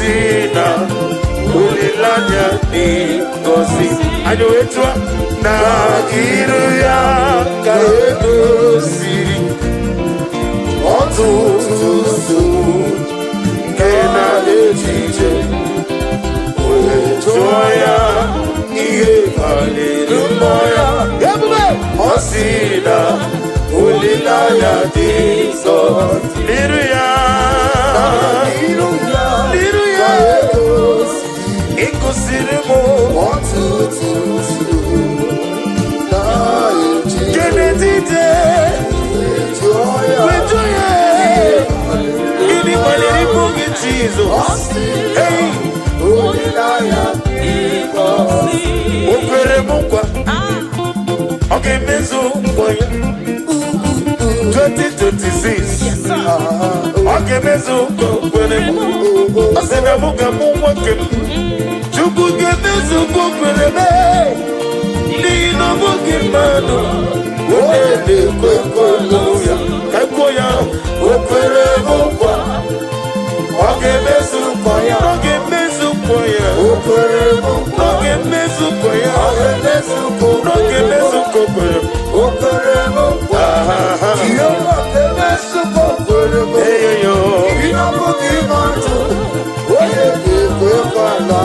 Osina ulilanya ngozi anyo etwa na iru ya ka edosiri otutu kena ejije oya ihe hallelujah ebube Osina ulilanya ngozi iru ya Ikosirimo Kenedite Wejoye Ini maleri mungi chizo Hey Okwere mungwa Oge mezo mkwaya 2026 Oge mezo mkwere mungwa Asena munga mungwa kemu Chukuge mezo mkwere Nino mungi mano Wende kwekoloya Kekwoya Okwere mungwa Oge mezo mkwaya Oge mezo mkwaya Okwere mungwa Oge mezo mkwaya Oge mezo mkwaya Oge mezo mkwaya Okwere mungwa Kiyowa ke mezo mkwere mungwa Eyo Ina mungi mano Wende kwekoloya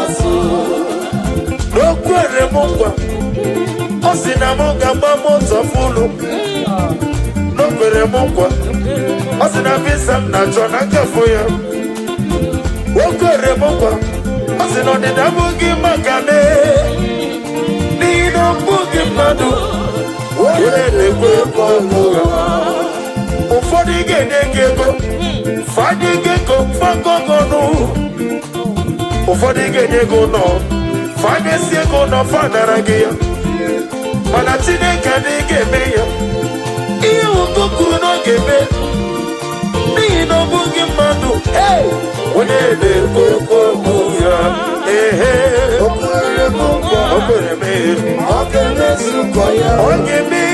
N'okwere mungwa Osina munga moto fulu N'okwere mungwa Osina visa na chona kafoya Okwere mungwa Osina odida mungi makane Nino mungi madu Wende kwekoloya Ufodi gede gego Fadi gego fagogonu Ufodi gede go no Fadi siego no fanaragia Mana Chineke n'igeme ya Ihe ugoku n'ogeme N'ihi na ọbụghị mmadụ Onye na-ekwe ya Okwere mungwa Okwere meru Ogeme sukwa ya Ogeme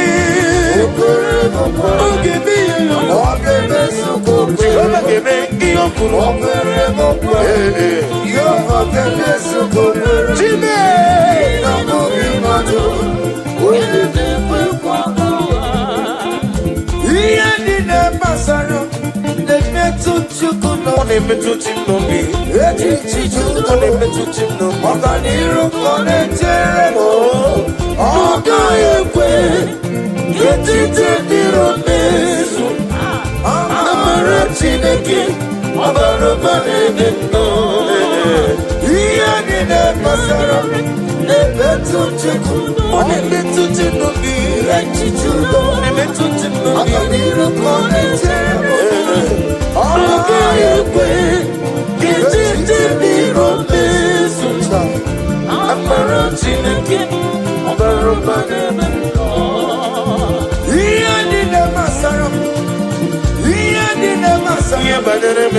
Okwere mungwa Ogeme Ogeme sukwa Jehova geme ihe okwuru Okwere mungwa Yehova geme sukwa Chime Na ọbụghị mmadụ Ihe dị na-emasara na-emetụchukwu na-emetụchi n'obi echichichukwu na-emetụchi n'obi ọganiru ka ọ na-echere m ọ gaghị ekwe etiti dịrị mezu amara Chineke ọbara ụba na-eme ihe dị na-emasara na-emetụchukwu ọ na-emetụchi n'obi echichudo na-emetụchi n'obi ọganiru ka ọ na-echere m ọ gaghị ekwe etiti dịrị mezu amara Chineke ọbara ụba na-eme ihe dị na-emasara m ihe dị na-emasara ihe banyere m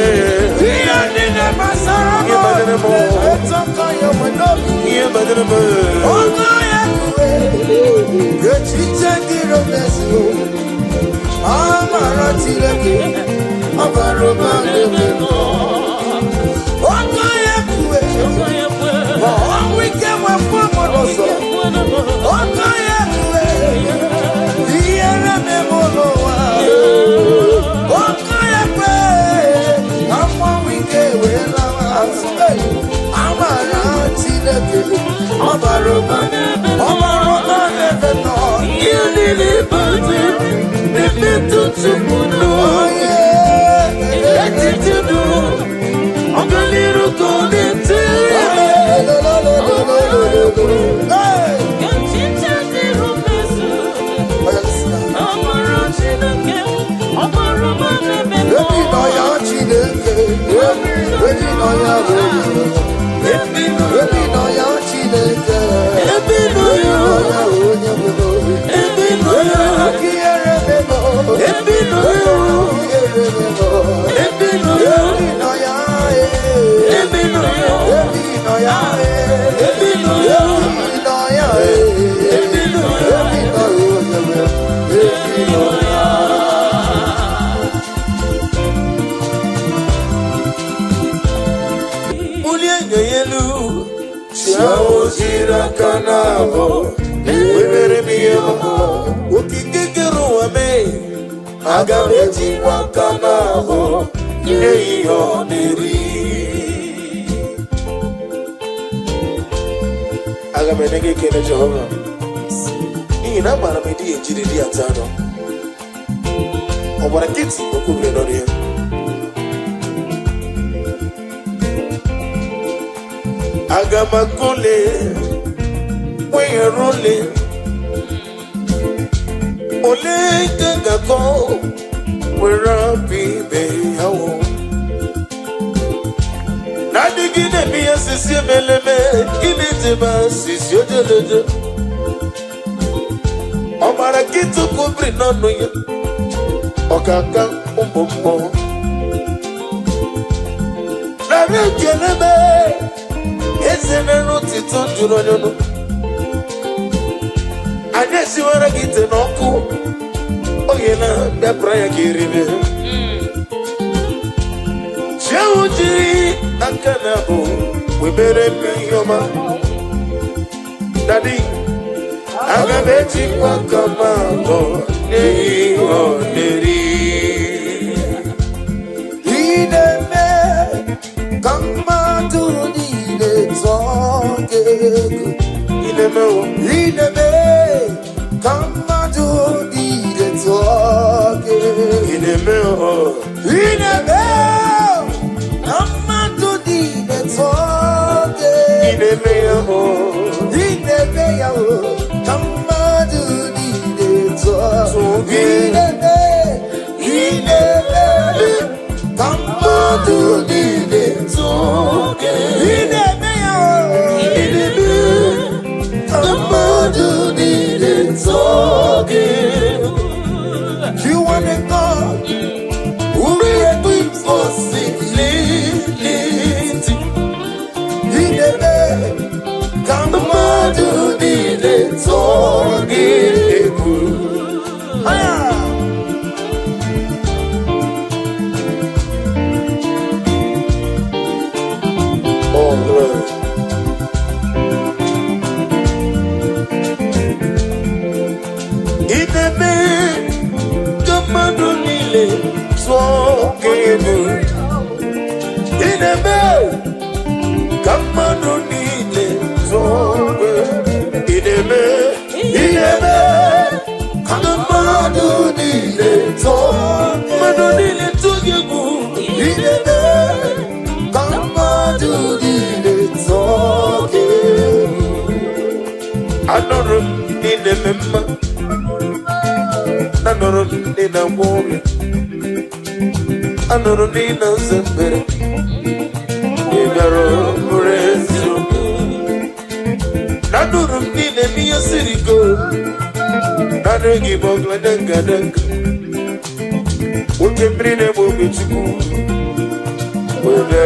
ihe dị na-emasara m ihe banyere m etọka ya onwe n'obi ihe banyere m ọgụ ya kwe echiche dịrị mezu amara Chineke ọbara ụba na-eme ọgụ ya kwe ma ọnwụ ike nwefọ mmadụ ọzọ ọgụ ya kwe ihe reme m n'ụwa ọgụ ya kwe ka mmanwụ ike wee lawa amara Chineke ọbara ụba na-eme nọ ihe niile bate na-emetụtụ m n'onye etiti dụrụ ọganiru ka ọ na-etere nenga yelu Chao jira kanabo Webere miyama Ukikikeru wame Agameji wakanabo Yeyo neri Agamenege kene Jehovah Ina mara medi ejiri di atano Obara kiti okubre nori Agamakole Weye role Ole gagako Werapi beyawo Nadigine miya sisi meleme Gine jeba sisi ojeleje Obara kiti okubre nori Okaka umbomo Nare kelebe Ezenero tito juronyono Anyesi wara gite noku Oyena bepraya kiribe Shawujiri akanabo Webere miyoma Daddy Agabeji kwa kamabo Neyo neri Ideme Kamadu nile zonge Ideme Kamadu nile zonge Ideme Kamadu nile zonge Ideme Kamadu nile zonge Kamadu nile zonge Kamadu nile zonge You want a God who equips for simplicity Kamadu nile zonge Anorum in the member, Anorum in a warrior, Anorum in a zemper, Anorum in a near city go, Nadangi Bogladangadang, what can bring a movie to go? We're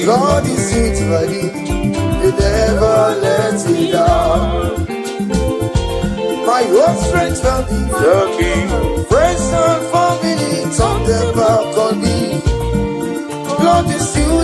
God is sweet, buddy. He never lets me down. My own strength found me. Friends and family talk about me. God is sweet.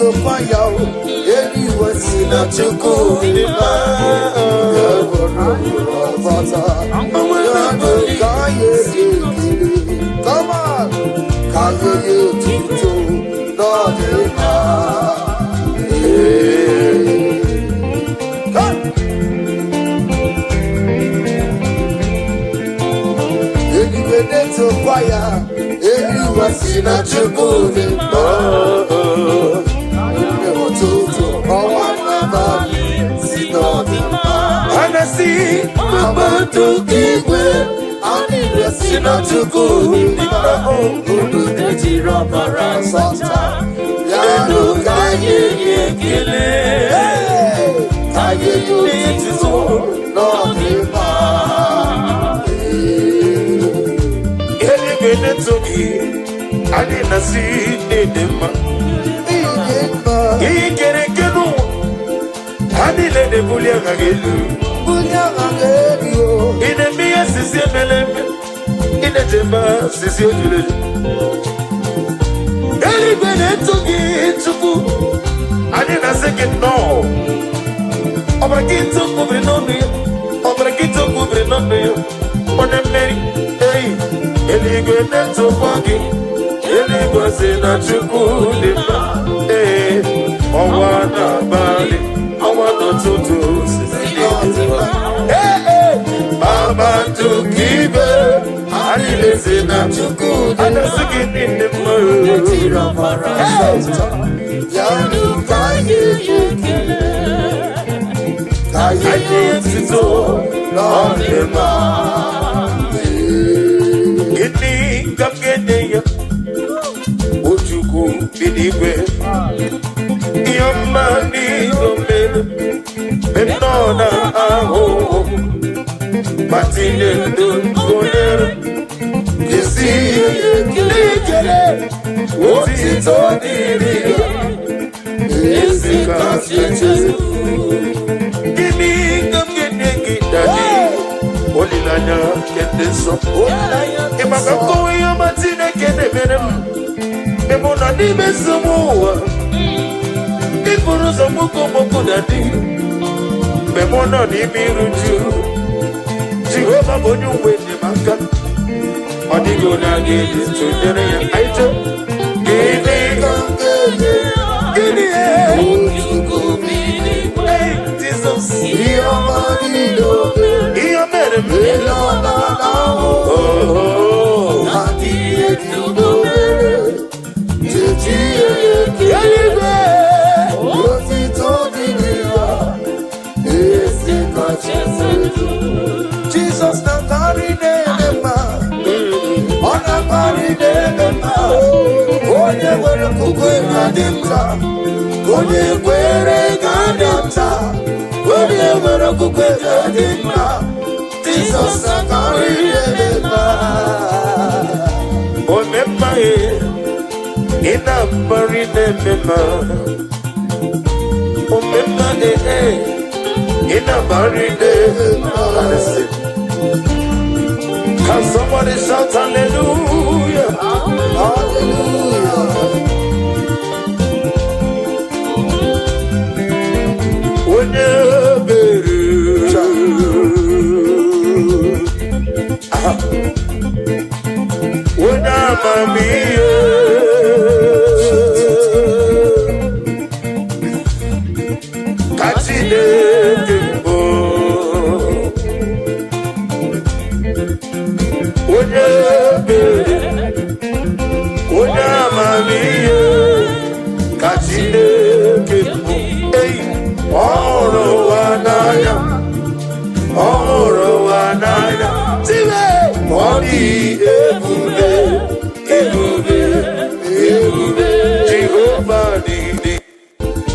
to fire, any was in a chuku, come on, can you to not to fire, any was in a chuku, and I see Mama to give way. I need a sinner to go in my home. The Tiro Parasata. Yano Kaye Kile. Kaye need to so not in my. Elevated to me. I didn't see them. He can get on. I didn't let Bullia in a mere Sicilian, in a timber, Sicilian. Elevated to get to food. I didn't second no. Obrigado to cover no me. Obrigado to cover no me. On a merry day, elevated to walking. Elevated not to cool. Eh, oh, what a body. I want to do. Mama to give her. I listen to good. I don't get in the mood. Yanu Kaye to do. Lord, get me, come get me. Would you go anywhere? Your money, Benona, oh, Martin, don't go there. You see, what is on the is the consequences. Give me, come get daddy. Only Lana get this up. If I go away, Martin, I get a venom. The money is some more. If for us, I'm going to daddy. Memona ni miruju Jehovah bonyu wene maka Odigo na gidi tudere ya aito Gini Gini Ujugu mini Hey Jesus Iyo marido Iyo mere mele Oh Hati yetu mere Titi yetu Yalibe Yoti todi niya Jesus na carry them on a carry them Onye were kukwe kadimta Onye were kadimta Onye were kukwe kadimta Jesus na carry them Onemma ina bari them Onemma in a buried day. Can somebody shout hallelujah? Hallelujah. When I'm Jehovah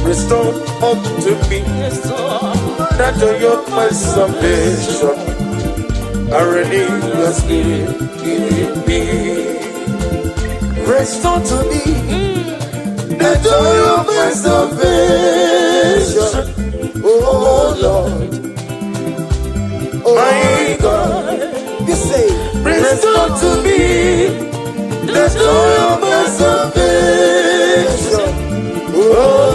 restore unto me that joy of my salvation. I renew your spirit in me. Restore to me the joy of my salvation. Oh Lord, oh my God, you say, restore to me the joy of my salvation. Oh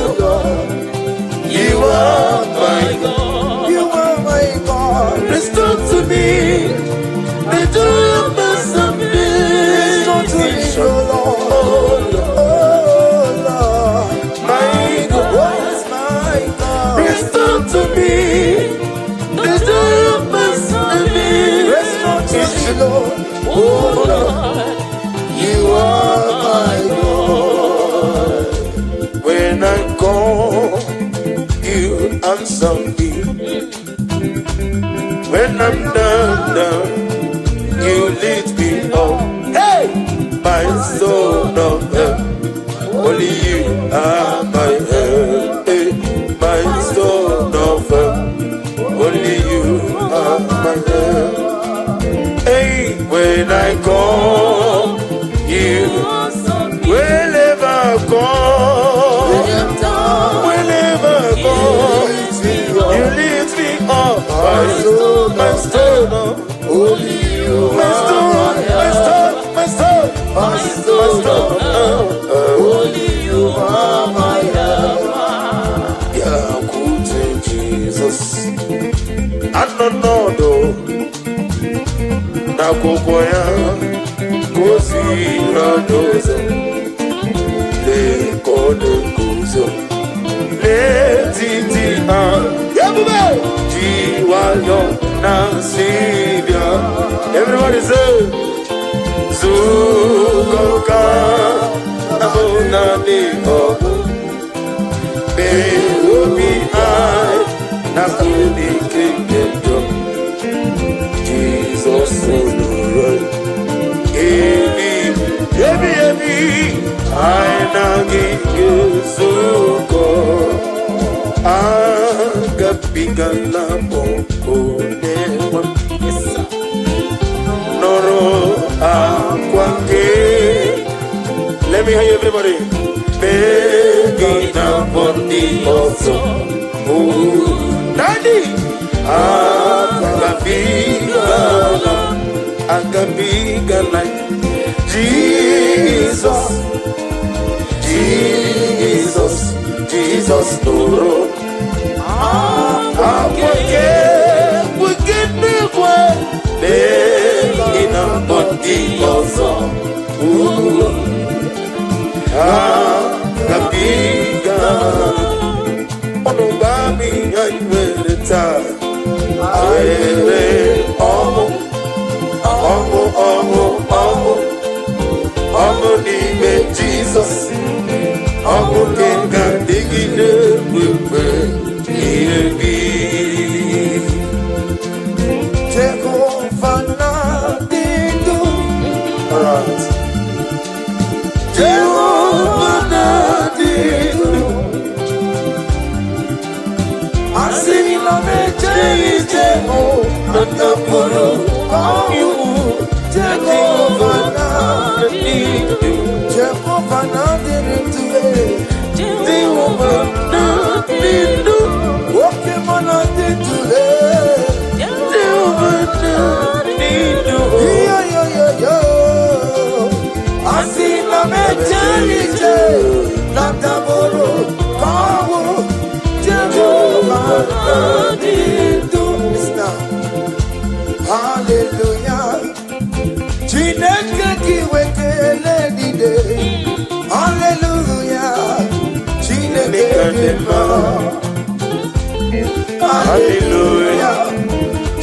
answer me. When I'm down, you lift me up. Hey, my soul of help, only you are my help. Hey, my soul of help, only you are my help. Hey, when I call, you will never call. Whenever I call, you lift me up. My soul, only you my soul, my soul, my soul, only you are my help. Yeah, good Jesus. I don't know though. Na kokoya, kosi radozo, le kode kuzo, le titi yabube, jiwayo na sibia. Everybody say, Zukoka, abona de obu, be obi I, na kudi kingdom. Jesus is Lord. Ebi, aina gisuko, agapiga la boko newa, noro akwake. Let me hear you, everybody. Begi na bondi also, Daddy. Agapiga like Jesus, Jesus, Jesus, Lord. We get the way in a body also. Agapiga, oh, baby, I will retire. Jesus, kenga digine wewe iyebi. Jehovah na dindu, alright. Jehovah na dindu, asini na meje Nandapuru, you Jehovah na dindu, Jehovah na dindu, Jehovah na dindu, woke mana dindu, Jehovah na dindu, yo, asina meje Nandapuru, Jehovah na dindu. Hallelujah. Chineke kiwekele dide. Hallelujah. Chineke dima. Hallelujah.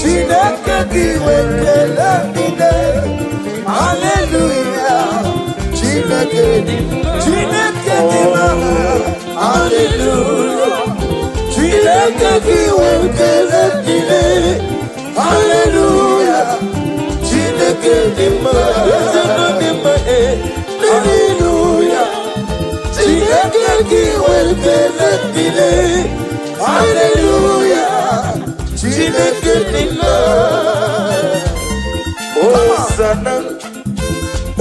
Chineke kiwekele dide. Hallelujah. Chineke dima. Hallelujah. Chineke kiwekele dide. Hallelujah, Chineke dima, hallelujah, Chineke kiwekele dile, hallelujah, Chineke dima. Hosanna,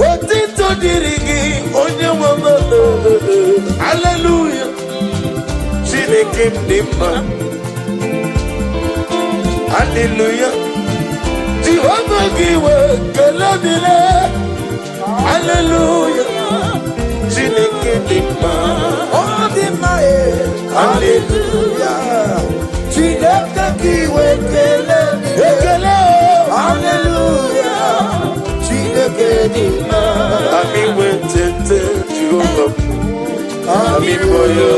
otito dirigi onye wama, hallelujah, Chineke dima. Hallelujah, Jehovah giwe keladile. Hallelujah, Chineke dima. Oh dima hallelujah, Chineke giwe keladile. Hallelujah, Chineke dima. Ami wetete Jehovah, ami boyo,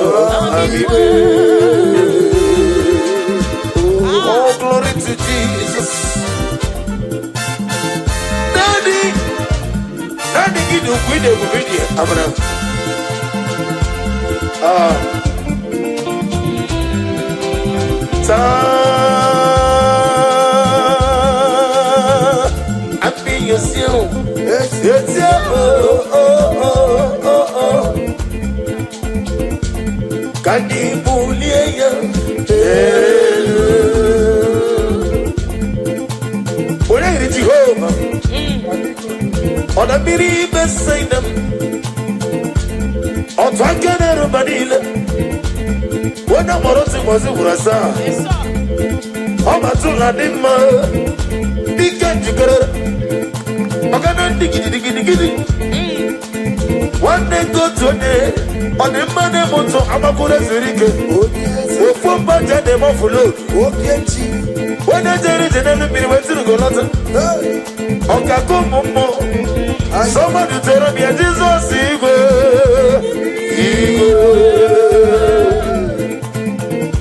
ami boyo. Oh, glory to Jesus. Daddy, give you video. Amana. Happy yourself. Yes. Kadibulia. When I reach home, on a biri beside them, on Twankana Manila. When I'm Morosi was in Urasa, I'm a Tuladima, Big Jigger, Magana Diggy. One day go to a day, on the money motor, Amakura Zurike, from Baja de Mofulo, when I did it, and then went to the Golata, Okako Momo, somebody told me, Jesus,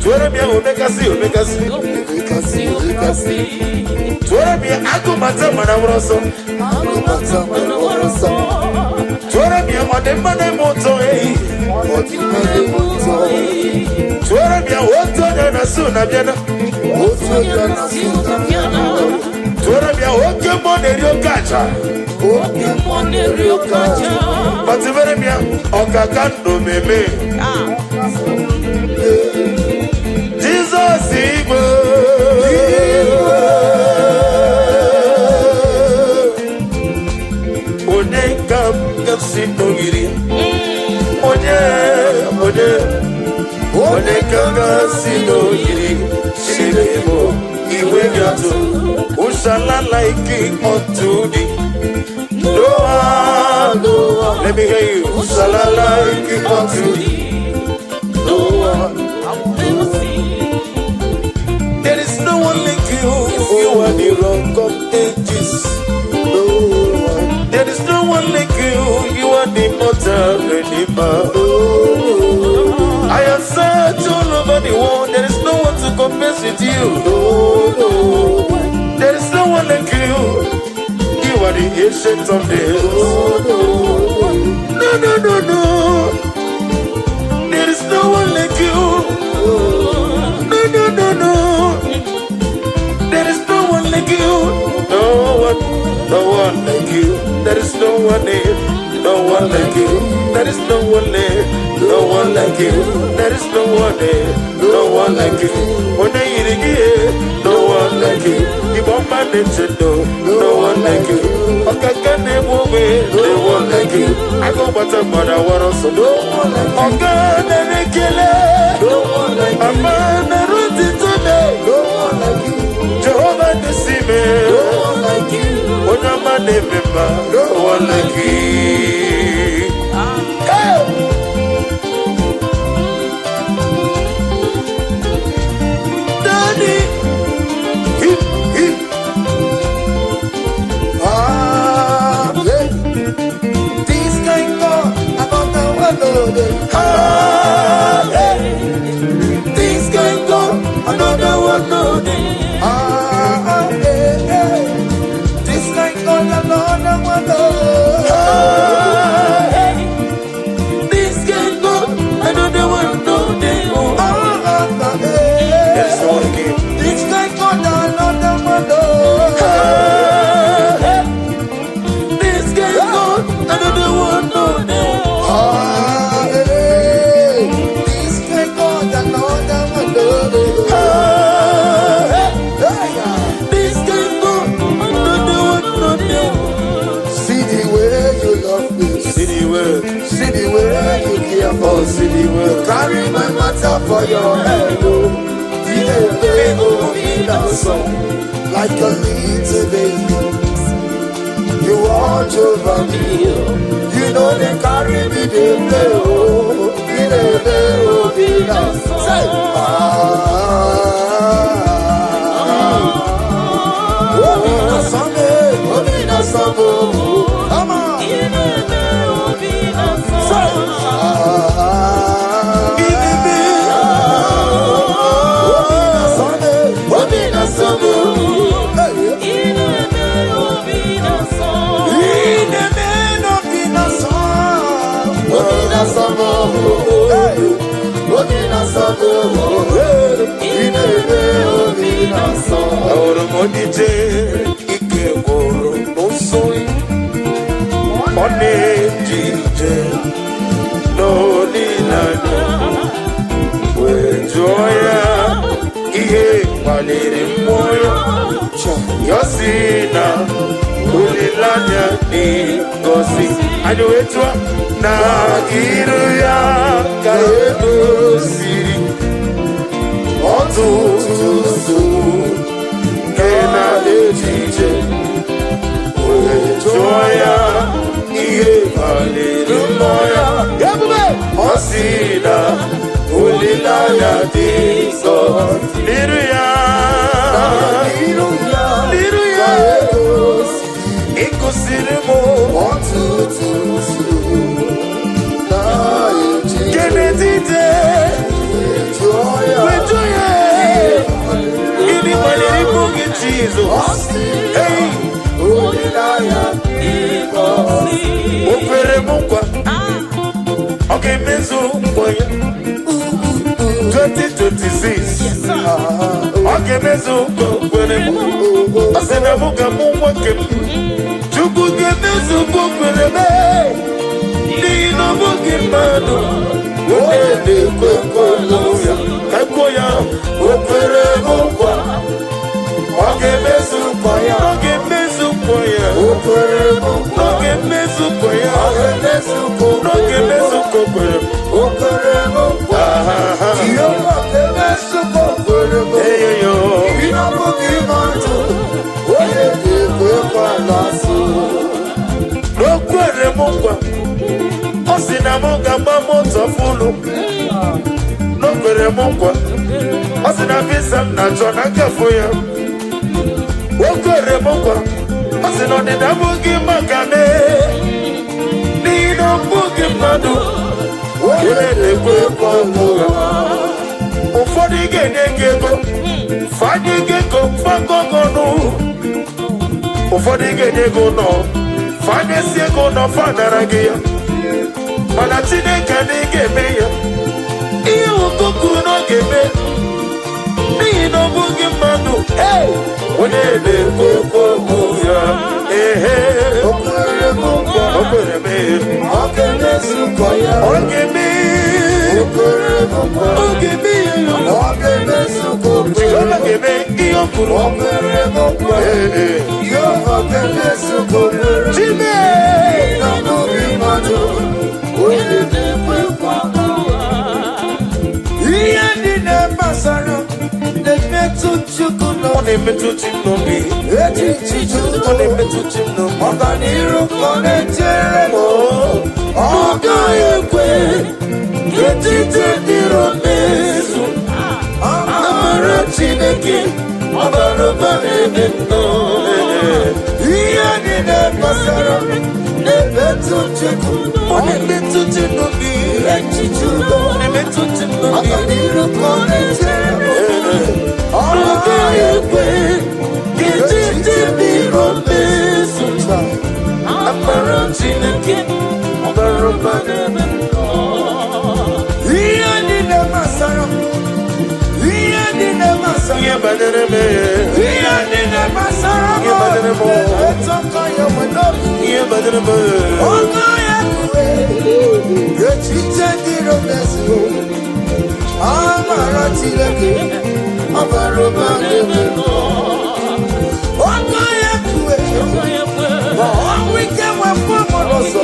Tueremia omeka si. Tueremia agumata manawroso. Tueremia mademane moto Tueremia woto na suna biana. Tueremia woke monerio kacha. Bativeremia okakando meme. Jesus Igbo One kam sino giri One kam sino giri Shiremo Iwe gato Ushala like unto thee Noah Let me hear you Ushala like unto thee Noah There is no one like you. You are the rock of ages. There is no one like you. You are the mortal redeemer. I have searched all over the world. There is no one to compare with you. There is no one like you. You are the ancient of days. No. There is no one like you. No. There is no one like you. No one like you. There is no one like you. There is no one like you. There is no one like you. When I eat again, no one like you. You want my Nintendo, no one like you. Okay, can they move it? No one like you. I go but a mother, what also no one like you. Okay, they kill it. No one like you. A man, I wrote it today. No one like you. Jehovah the Sime. No one like you. When I'm a member, no one like you. Hey! Daddy! This kind of another one. This kind of another one. This kind of another one. This kind of another one. This kind of another one. This kind of another one. This kind of another one. See the way you love me. See the way you care for. See the way you carry my matter for your head. Like a little baby, you watch over me. You know they carry me, they play. Say, come on. paliri moyo Yosina ulilanya ni gosi Anuetwa na iru ya kaedo siri Otutusu Kena ejije Joya Iye paliri moyo Yosina ulilanya ni gosi Liruya Ikosirimo Kenedite Wejoya Ini maliri mungi Jesus Hey Opere mungwa Okay mezu mkwaya 2026 Okay mezu mkwere Asena munga mungwa kem Chuku gemezu mkwere Nino mungi manu Wede kwekwe luya Kakwoya Opere mungwa Okay mezu mkwaya Okay mezu mkwaya Opere mungwa Okay mezu mkwaya Okay mezu mkwaya Opere mungwa Yoma kemezu mkwere Hey yo Ino mungi manu Wede kwekwe lasu Nokwere mungwa Osina munga mamoto fulu Nokwere mungwa Osina visa na jona kafuya Okwere mungwa Osina nida mungi makane Nino mungi madu Wede kwekwe mungwa Ufodi genye gego Fadi gego fagogonu Ufodi genye gono Fadi siego no fadaragia Mana Chineke n'igeme ya Ihe okuku n'ogeme N'ihi n'obughị mmadụ Onye na-ekwe okwu ya Okwere m nkwa Okwere m Oge-emezukọ ya Oge-eme Oge-eme Oge-emezukọ Oge-eme ihe o kwuru Okwere m nkwa Oge-emezukọ Chime N'obughị mmadụ Ihe ndị na-emasara na-emetụchi m n'obi echichi ọ na-emetụchi m n'obi ọganiru ka ọ na-echere m ọ gaghị ekwe ka echiche dịrị mezu amara Chineke ọbara ụba na-eme nnọọ ihe ndị na-emasara na-emetụchi m ọ na-emetụchi n'obi echichi udo ọ na-emetụchi m n'obi ọganiru ka ọ na-echere m ọ gaghị ekwe ka echiche dịrị mezu amara Chineke ọbara ụba na-eme nnọọ ihe ndị na-emasara ihe ndị na-emasara ihe banyere m ihe ndị na-emasara ihe banyere m etọkọ ya nwere ihe banyere m ọ gaghị ekwe ka echiche dịrị mezu amara Chineke ọbara ụba na-eme nnọọ ọ gaghị ekwe ma ọnwụ ike nwekwa mmadụ ọzọ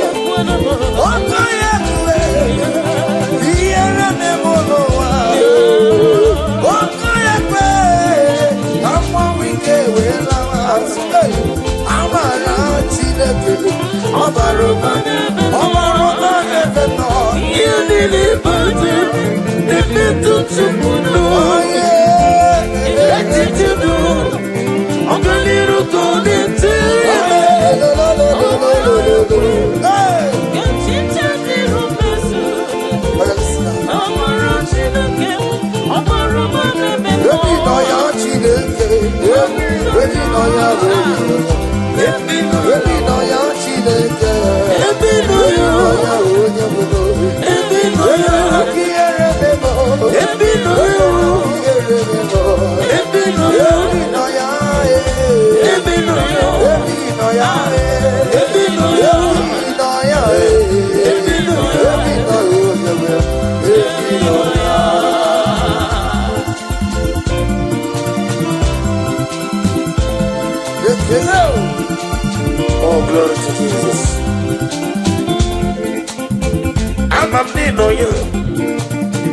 ọ gaghị ekwe ihere na-eme n'ụwa ọ gaghị ekwe ka mmanwụ ike wee lawa amara Chineke ọbara ụba na-eme nnọọ ihe niile bụzi na-emetụta mmadụ echiche ọganiru ka ọ na-eche Oh, glory to Jesus. I'm a nino.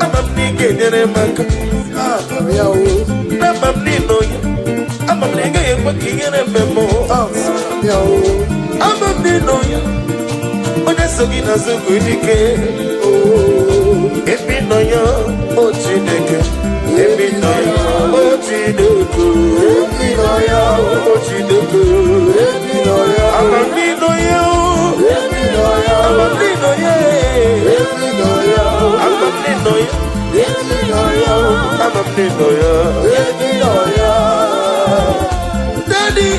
I'm a nigga in a mac. I'm a nino. I'm a nigga in a memo. I'm a nino. When I saw you as a good decay. Oh, if you know you, oh, Chineke. If you know you, oh, Chineke. If you know you, oh, Chineke. If you know you, I'm a nino. If you know you, I'm a nino. If you know you, I'm a nino. If you know you, I'm a nino. If you know you, Daddy.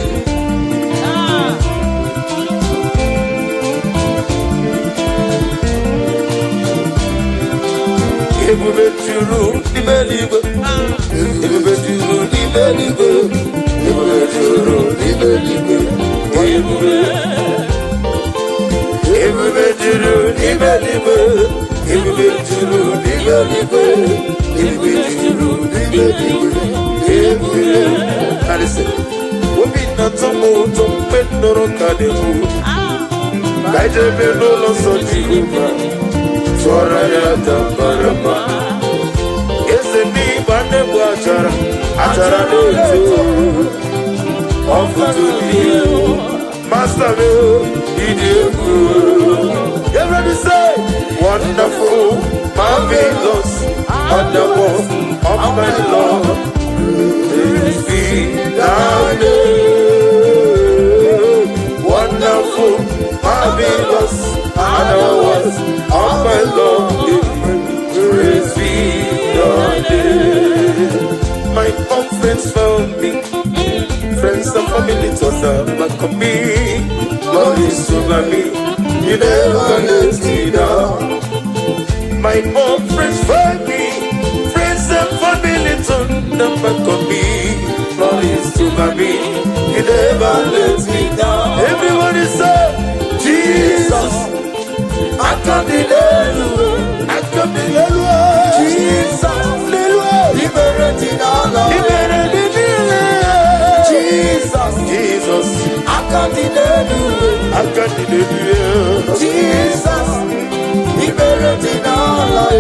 Ebube juru n'ime eluigwe. Ebube juru n'ime eluigwe. Ebube juru n'ime eluigwe. Ebube juru n'ime eluigwe. Ebube juru n'ime eluigwe. Ebube juru n'ime eluigwe. Ebube. And listen, obi na-atọ m ụtọ mgbe m nụrụ ka dị mụ. Ka ijebe n'ụlọ nsọ Jehova. Soraya Ese mi bande buachara achara leto Ofutu liyo Master me Idiku Everybody say wonderful marvelous wonderful of my Lord Praise be thy name Wonderful marvelous wonderful of my Lord, praise be your name. My own friends found me, friends and family told them back on me. God is over me, you never let me down. My own friends found me, friends and family told them back on me. God is over me, you never let me down. Everybody say, Jesus. I come to Jesus, liberating all of Jesus, Jesus, I come to Jesus, liberating all of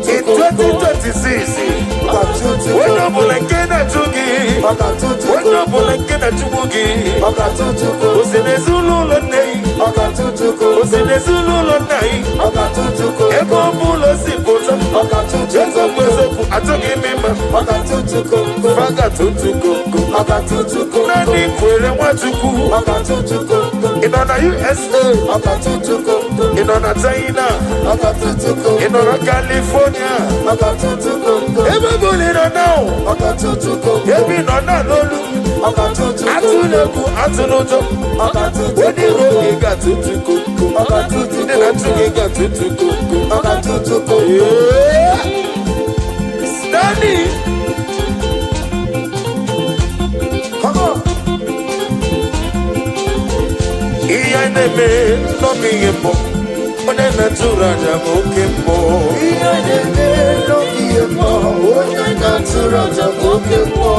in 2026, in USA, in China, in California, everybody don't know. Every no lolu. Atuleku atunojo. When the road got to go. Then I got to go. Yeah. Standing. Come on. Iya neme no mi embo. One natura jamokembo. Iya neme no mi embo. One natura jamokembo.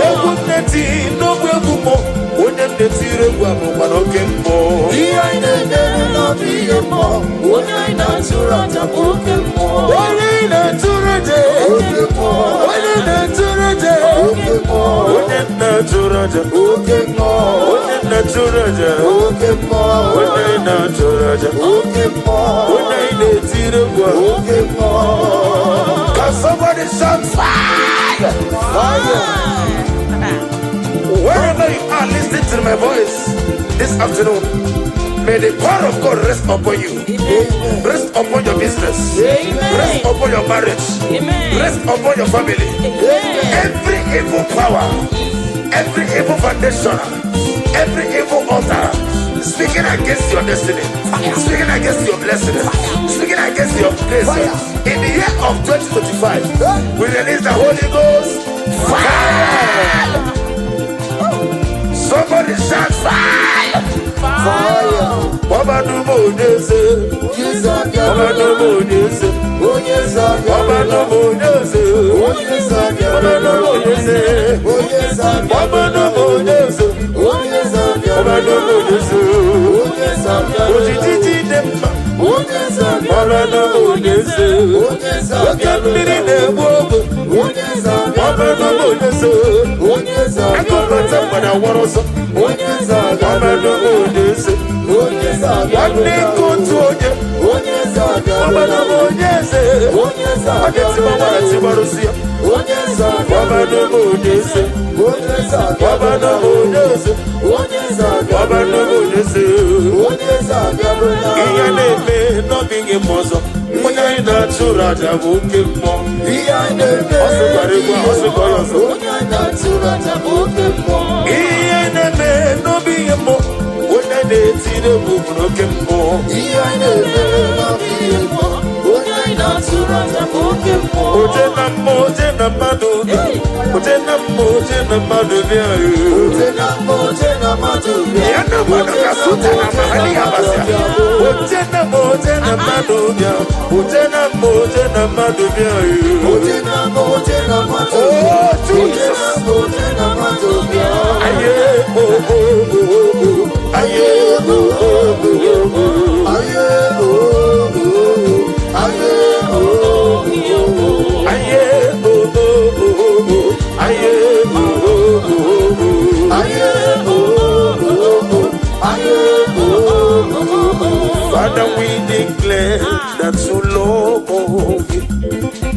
Eguneti no gwegumo. One netire gwamo manokembo. Iya neme no mi embo. One natura jamokembo. One natura jamokembo. One natura jamokembo. One natura jamokembo. One natura jamokembo. One natura jamokembo. Can somebody shout fire? Fire! Wherever you are listening to my voice this afternoon, may the power of God rest upon you. Amen. Rest upon your business. Amen. Rest upon your marriage. Amen. Rest upon your family. Amen. Every evil power, every evil foundation, every evil altar speaking against your destiny, speaking against your blessing, speaking against your grace. In the year of 2025, we release the Holy Ghost fire. Somebody shout fire. Fire. Baba no more days. Baba no more days. Baba no more days. Baba no more days. Baba no more days. Baba no more days. Ojiji demba. Baba no more days. Yakambiri nebuogo. Baba no more days. Akomata pada waroso. Baba no more days. Wani kutuoje. Baba no more days. Ageti mama na tibarusia. Baba no more days. Baba no more days. Baba no more days. Iya neme no bingi mozo. Muna ina chura jabuke mo. Iya neme osu barigwa osu koyoso. Muna ina chura jabuke mo. Iya neme no bingi mo. Muna ina tide bukunoke mo. Iya neme no bingi mo. Muna ina chura jabuke mo. Ojena mo ojena madubia. Ojena mo ojena madubia. Ojena mo ojena madubia. Yana mwana kasuta na mahali ya basia. Ojena mo ojena madubia. Ojena mo ojena madubia. Ojena mo ojena madubia. Oh Jesus. Ojena mo ojena madubia. Aye oh oh oh oh. Aye oh oh oh oh. Aye oh oh oh. Aye oh oh oh. Aye oh oh oh. Aye oh oh oh. Aye oh oh oh. Aye oh oh oh. Father, we declare that you love you.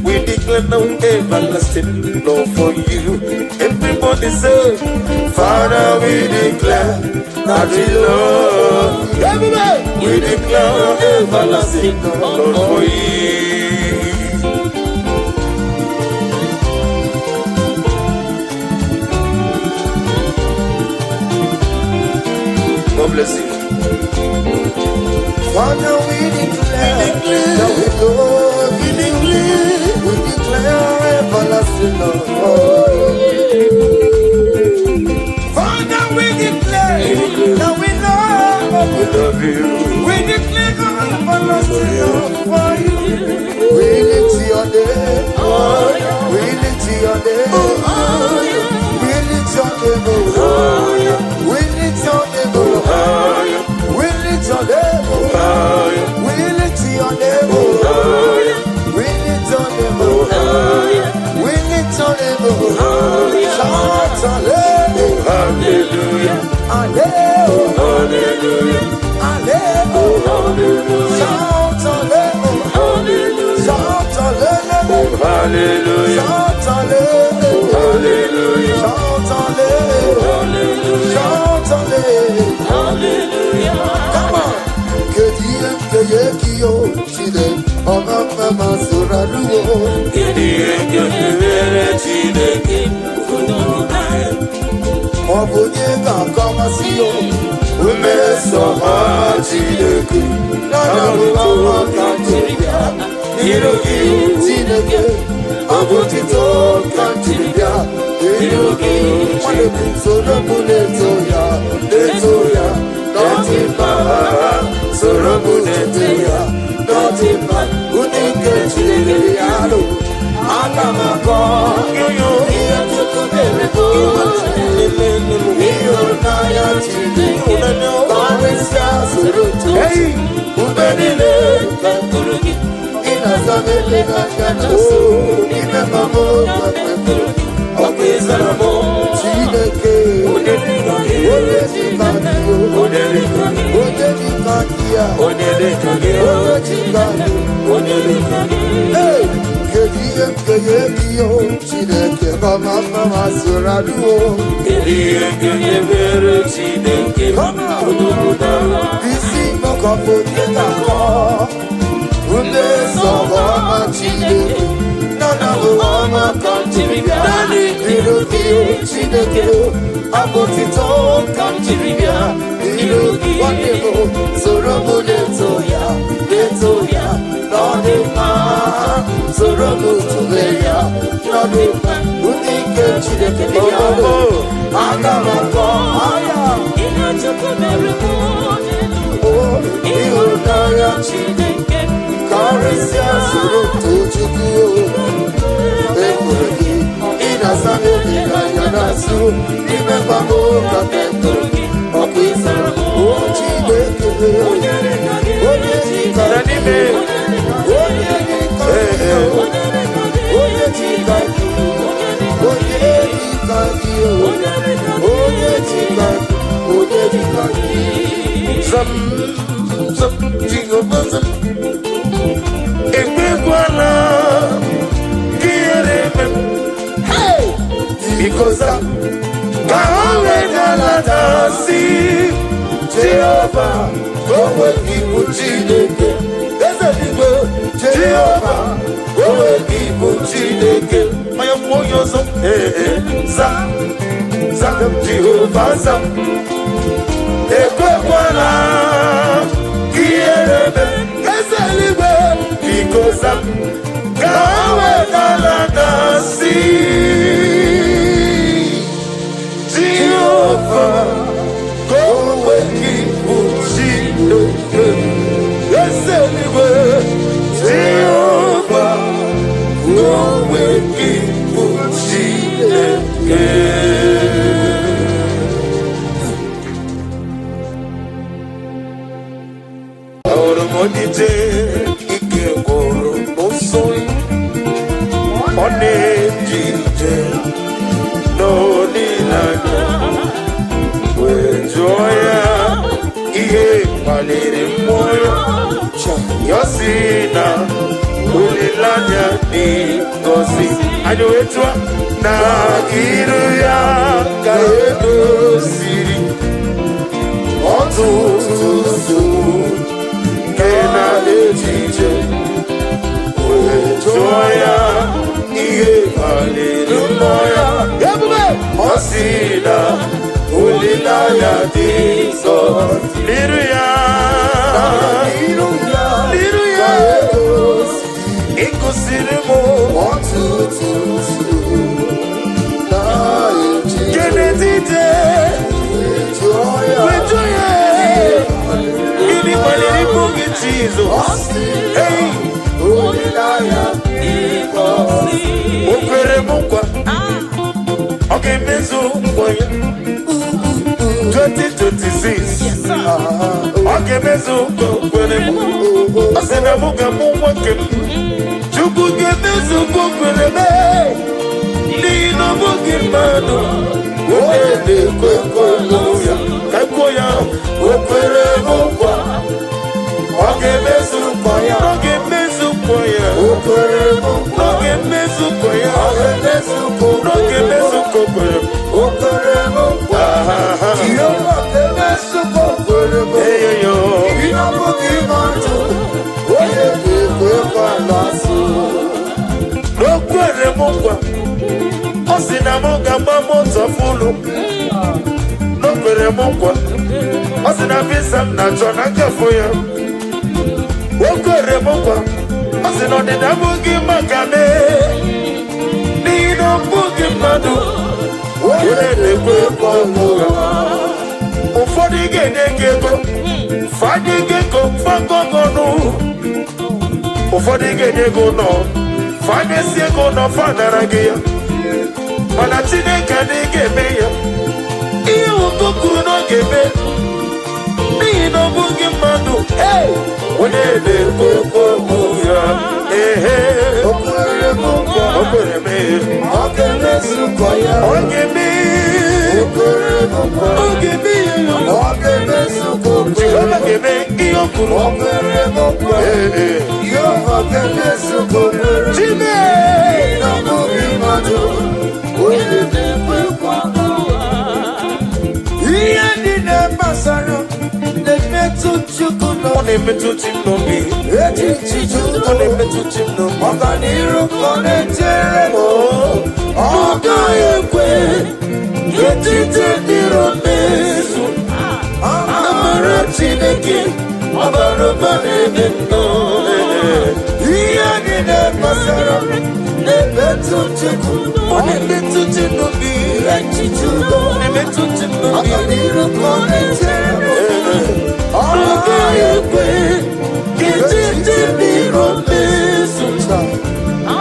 We declare no everlasting love for you. Everybody say, Father, we declare that we love you. Everybody, we declare everlasting love for you. God bless you. Father, we declare that we love you. We declare everlasting love. Father, we declare that we love you. We declare everlasting love for you. We lift your name. We lift your name. We lift your name. We lift your name. We lift your name. We lift your name. We lift your name. We lift your name. Shout hallelujah. Hallelujah. Hallelujah. Shout hallelujah. Shout hallelujah. Hallelujah. Shout hallelujah. Shout hallelujah. Shout hallelujah. Come on. Kekio chide oma mama suraruo. Kekio chide kunukai. Obunye kama siyo. Umeso chide ku. Nana mama kanchibia. Hiroki chide ku. Abutito kanchibia. Hiroki chide ku. Sorabune toya. Toya. Notimba. Sorabunetoya, notimba, unike chilerialo, akamako, yo, iyachukumereko, iyo naya chile, kawesia surutu, ubenile, kakurugi, inazamele kakanaso, imemamo kakekurugi, okwizaramo, chileke, Nana Chineke abotito kamjiribia irugi wadebo soromu letoya nodima soromu tuleya nodima unike Chineke bia agamako aya inachokomeremo ihunaya Chineke karisia soro tojuku ekuregi inasane dinayanasu nimebamo kapeturugi okwisara Chineke onye because Jehovah, go with people, Chineke. There's a people, Jehovah, go with people, Chineke. I am for your son, Zam, Jehovah, Zam. Ekwekwana, Kierebe, there's a little because I'm Gawagalagasi. Jehovah. Yosina ulilanya ni gosi ajoetwa na iruya kaedo siri otutusu kena ejije uejoya iye valiri moya yabube Yosina ulilanya ni gosi iruya Ikosiremo Kenedite Wejoye Ini maliri mungi chizo Hey Okwere mungwa Oke mezu mkwaya 2026 Oke mezu mkwere mungwa Asena munga mungwa kemu Chukuge mezu kukwelebe Nino mugi manu Uwede kwekweluya Kakwoya Ukwere mukwa Oge mezu kwaya Oge mezu kwaya Ukwere mukwa Oge mezu kwaya Oge mezu kwaya Oge mezu kwaya Ukwere mukwa Kiyowa ke mezu kwaya Eyo Nino mugi manu Uwede kwekweluya N'okwere mungwa Osina munga mamoto fulu N'okwere mungwa Osina visa mnachona kafuya Okwere mungwa Osina odina mungi makame Nino mungi madu Urele kwe kwa munga Ufodi gene geko Fadi geko fangongonu Ufodi gene gono Fanyesi ego no fanaragia Mana Chineke n'igeme ya Ihe ukukuru n'ogeme N'ihi n'obugi mmadụ Onye na-ekwe ya Okwere mụkwa Okwere mee Oge-emezukwa ya Oge-emezukwa Jehova ga-eme ihe o kwuru Okwere mụkwa Jehova ga-emezukwa Chime n'obugi mmadụ Onye na-ekwekwa ihe ndị na-amasara na-emetụ Chinobi ọ na-emetụ Chinobi ọganiru ka ọ na-echere m ọ gaghị ekwe Getite diromesu amara Chineke ọbarụba n'ebe nọ ihe niile gbasara na-emetụ Chukwu ọ na-emetụ Chinobi na-emetụ Chinobi ọganiru ka ọ na-echere ọ gaghị ekwe getite diromesu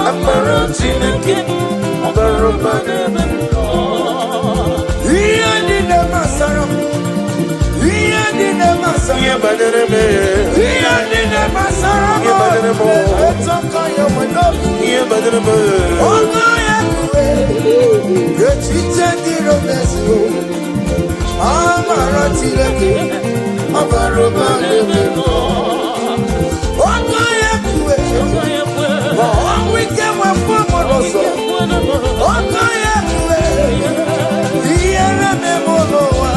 amara Chineke ọbarụba n'ebe nọ ihe niile gbasara Ye badere me, ye dine masara mo, ye badere mo, etaka ye wendo, ye badere mo, ogo ye kuwe, getite diro mesu, amara Chineke, ọbarụba n'ebe nọ, ogo ye kuwe, ma ọnwike wafọ mọdọsọ, ogo ye kuwe, iye reme mọlọwa.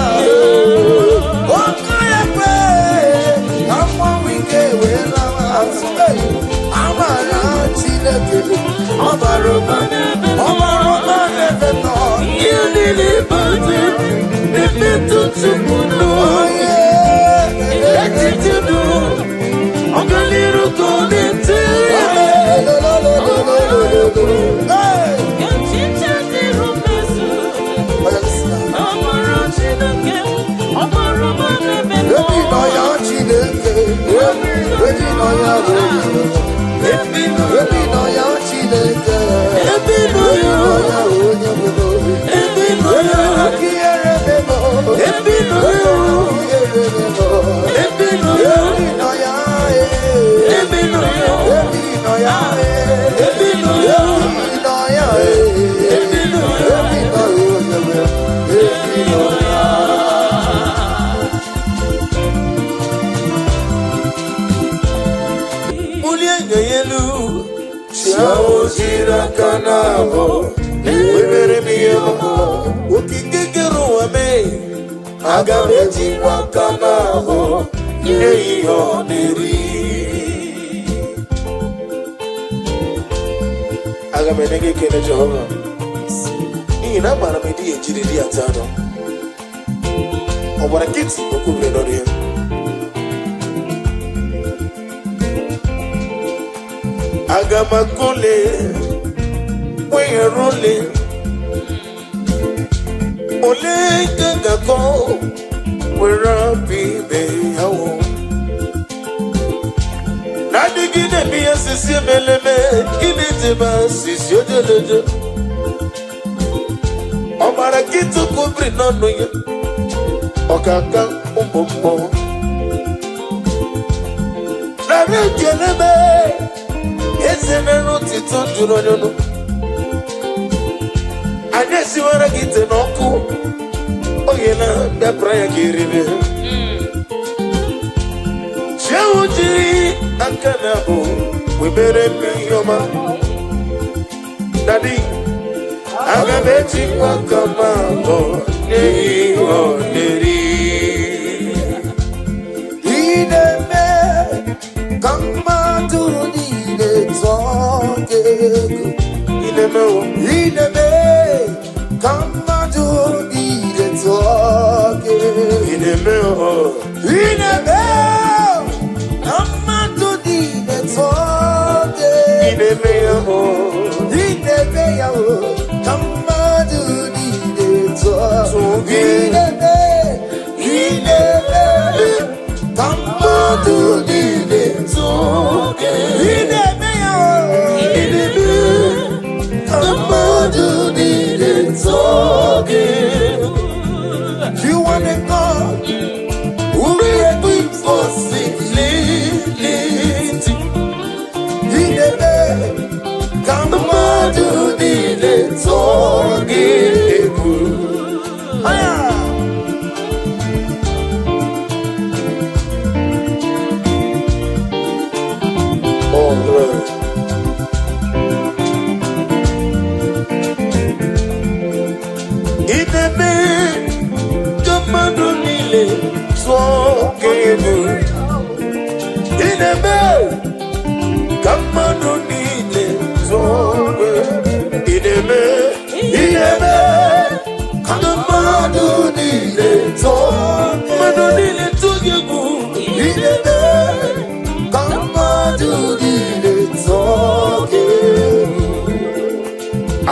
Amara Chineke ọbarụba n'ebe nọ ihe niile bute na-emetụ Chukwu n'onye etiti dụ ọganiru ka ọ na-ete amara Chineke ọbarụba n'ebe nọ Ebi no ya Chineke Ebi no ya kiere memo Ebi no ya Ebi no ya Ebi no ya Ebi no ya Ebi no ya Ebi no ya Shao jira kanabo, webere miyamo, ukikigero wame, agabeji wakanabo, yeyo neri. Agamenege kene Jehovah. Ina mara medi ejiri atano. Obara kiti okubre nori. Agamakole, we rolling. Ole gagako, we're happy, baby. Nadigine mi asisi meleme, ini tiba sisi ojojojo. Omara kitu kubri nono ya, okaka umbombo. Nare keleme. Esemeno tito durono. Anesi wara gite noku. Oyena da praya kiribe. Cheuji akanabo webere miyoma. Daddy agabeji wakamamo nei oneri. Ineme kamaduni Ineme, kamadu ide toke. Ineme, kamadu ide toke. Ineme, kamadu ide toke. Ineme, kamadu ide toke. You want a God who will equip for simplicity. He never come on to the Oh, glory. Come on.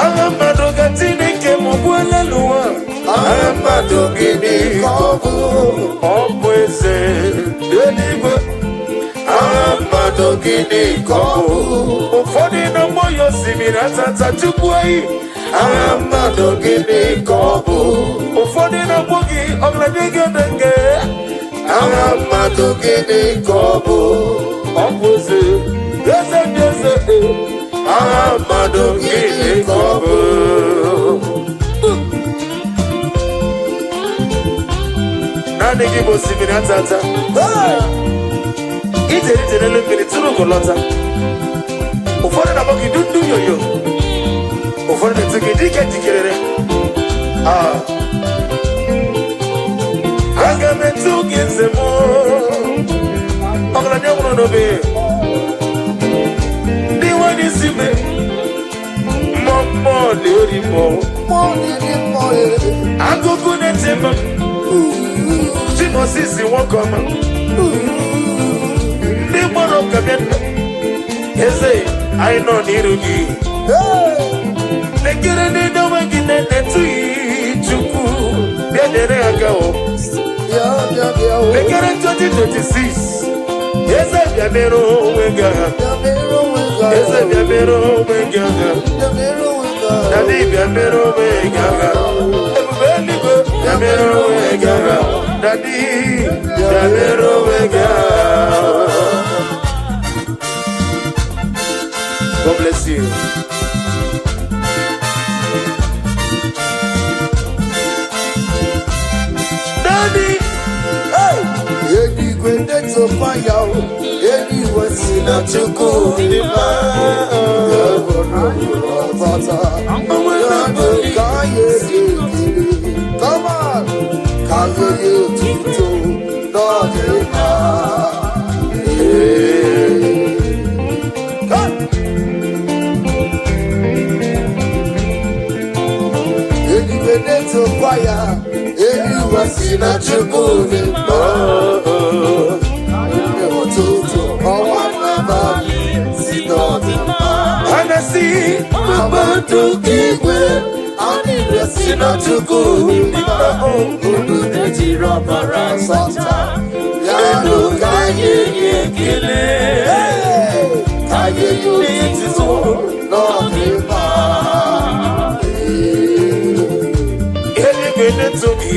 Ahamado gatini ke mobwele luwa. Ahamado gini kobu. Obweze delibo. Ahamado gini kobu. Ufodi na moyo simira tata chukwayi. Ahamado gini kobu. Ufodi na mogi ogladege denge. Ahamado gini kobu. Obweze deze. Ahamado gini kobu. Nani gibo simira tata. Ite nele mbele tunu kolota. Ufone na mogi dundu yoyo. Ufone na tuki dike. Aga me tuki nzemo. Ogla nyamuno nobe. Diwani sime. Momo leori mo. Agogo netema. Chimo sisi wakoma. Mono kabenda eze I know nirugi nekere ni no wangine netu chuku biadere agao nekere 2026 eze biamero wenga eze biamero wenga dadi biamero wenga ebeligo biamero wenga dadi biamero wenga. God bless you. Daddy, hey, any great to fire, any was in a chuku, come on, can you do not to fire, any was in a chuku, and I see about to give way. I need a sinner to go in my own good dirty rubber and Santa. Yano, can you kill it? Can you need to so not in my any to me?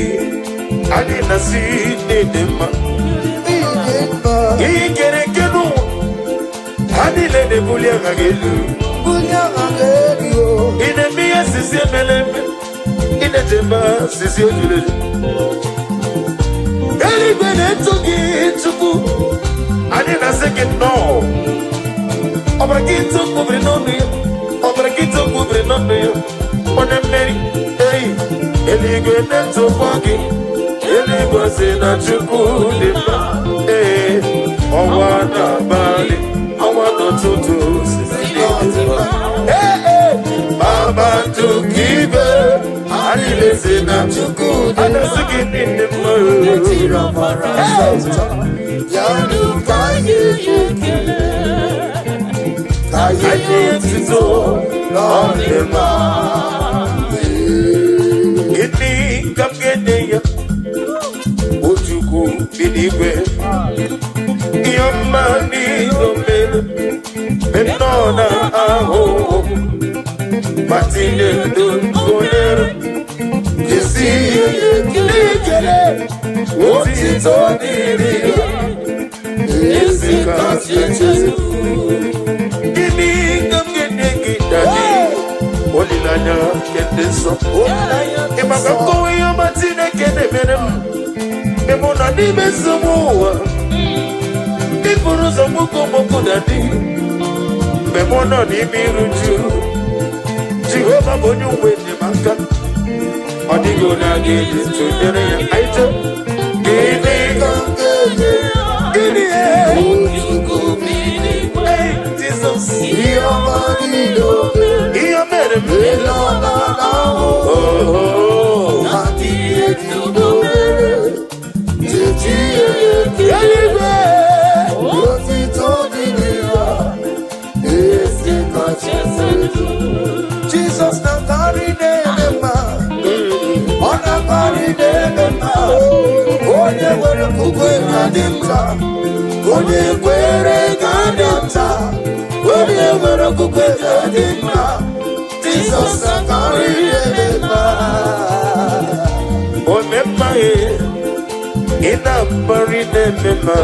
I didn't see them. He get a canoe. I didn't let the bullion again. In a mere Sicilian, in a timber, Sicilian. Anybody took it to go. I didn't second no. Obrigado to cover no me. Obrigado to cover no me. On a merry day, Eligate to walking. Eligos in a chuku. Eh, oh, what a body. I want to do. Baba to give her, and he listen to good, and I sing in the mood. Yanu, can you kill it? Can you do? Lord, the man. Get me, come get me. Would you go anywhere? Your money, Benona, home. Matine don't go there. You see, what is on the is the conscience. Give me the getting daddy. What did I get this up? If I can go in your Martina, get a venom. The money is the war. People are some Moko daddy. The money be you. Jehovah when you wait the manka. Or the good I get it to the item. Give me, hey, Jesus. Your money, your man, oh, Jesus. na-eme onye nwere okwukwe ga-adị nta onye kwere ga-adị nta onye nwere okwukwe ga-adị nta Jizọs akarịrị na-eme omemma ị na-agbari na-eme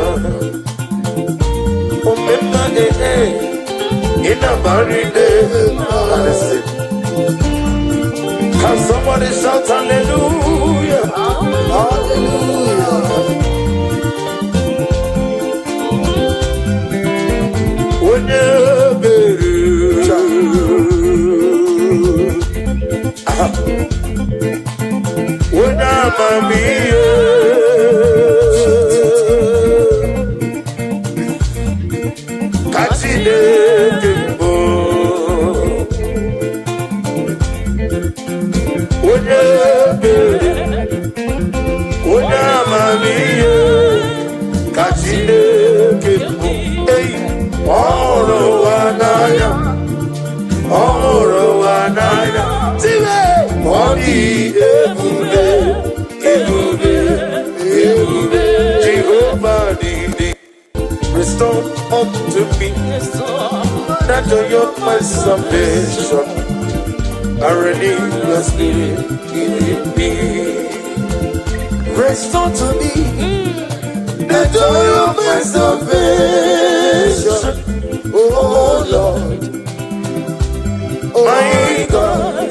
omemma ị na-agbari na-eme. Can somebody shout hallelujah? Hallelujah. Restore unto me that joy of my salvation, and renew your spirit in me. Restore to me the joy of my salvation, oh Lord, my God.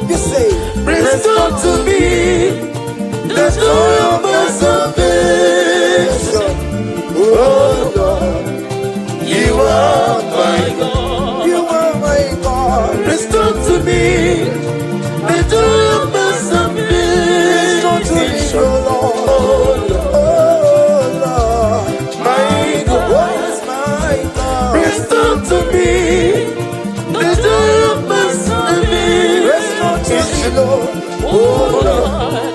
You say, restore to me the joy of my salvation, oh Lord, you are my God. You are my God. Restore to me the joy of my salvation, oh Lord, oh Lord, my God, my God. Restore to me the joy of my salvation, restore to me, Lord, oh Lord,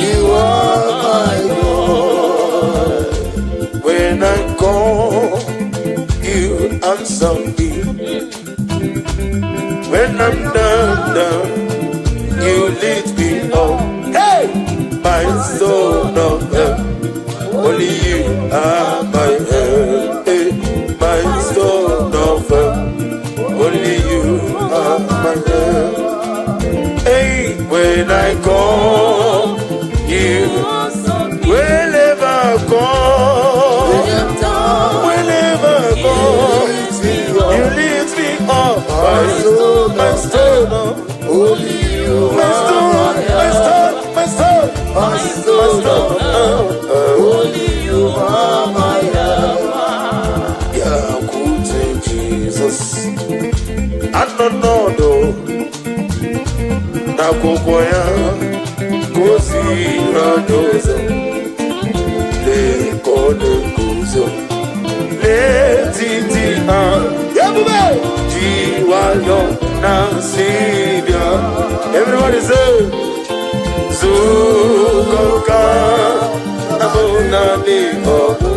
you are my God. When I call, you answer me. When I'm down, you lead me up. Hey, my soul of help, only you are my help. Hey, my soul of help, only you are my help. Hey, when I call, you wherever I call, whenever I call, you lift me up. My soul, only you my soul, my soul, my soul, only you are my help. Yeah, good Jesus. I don't know though. Nakokoya, kosi radozo, le kode kuzo, le titi yabube, jiwayo nasibia. Everybody say, Zukoka, abona bihobu,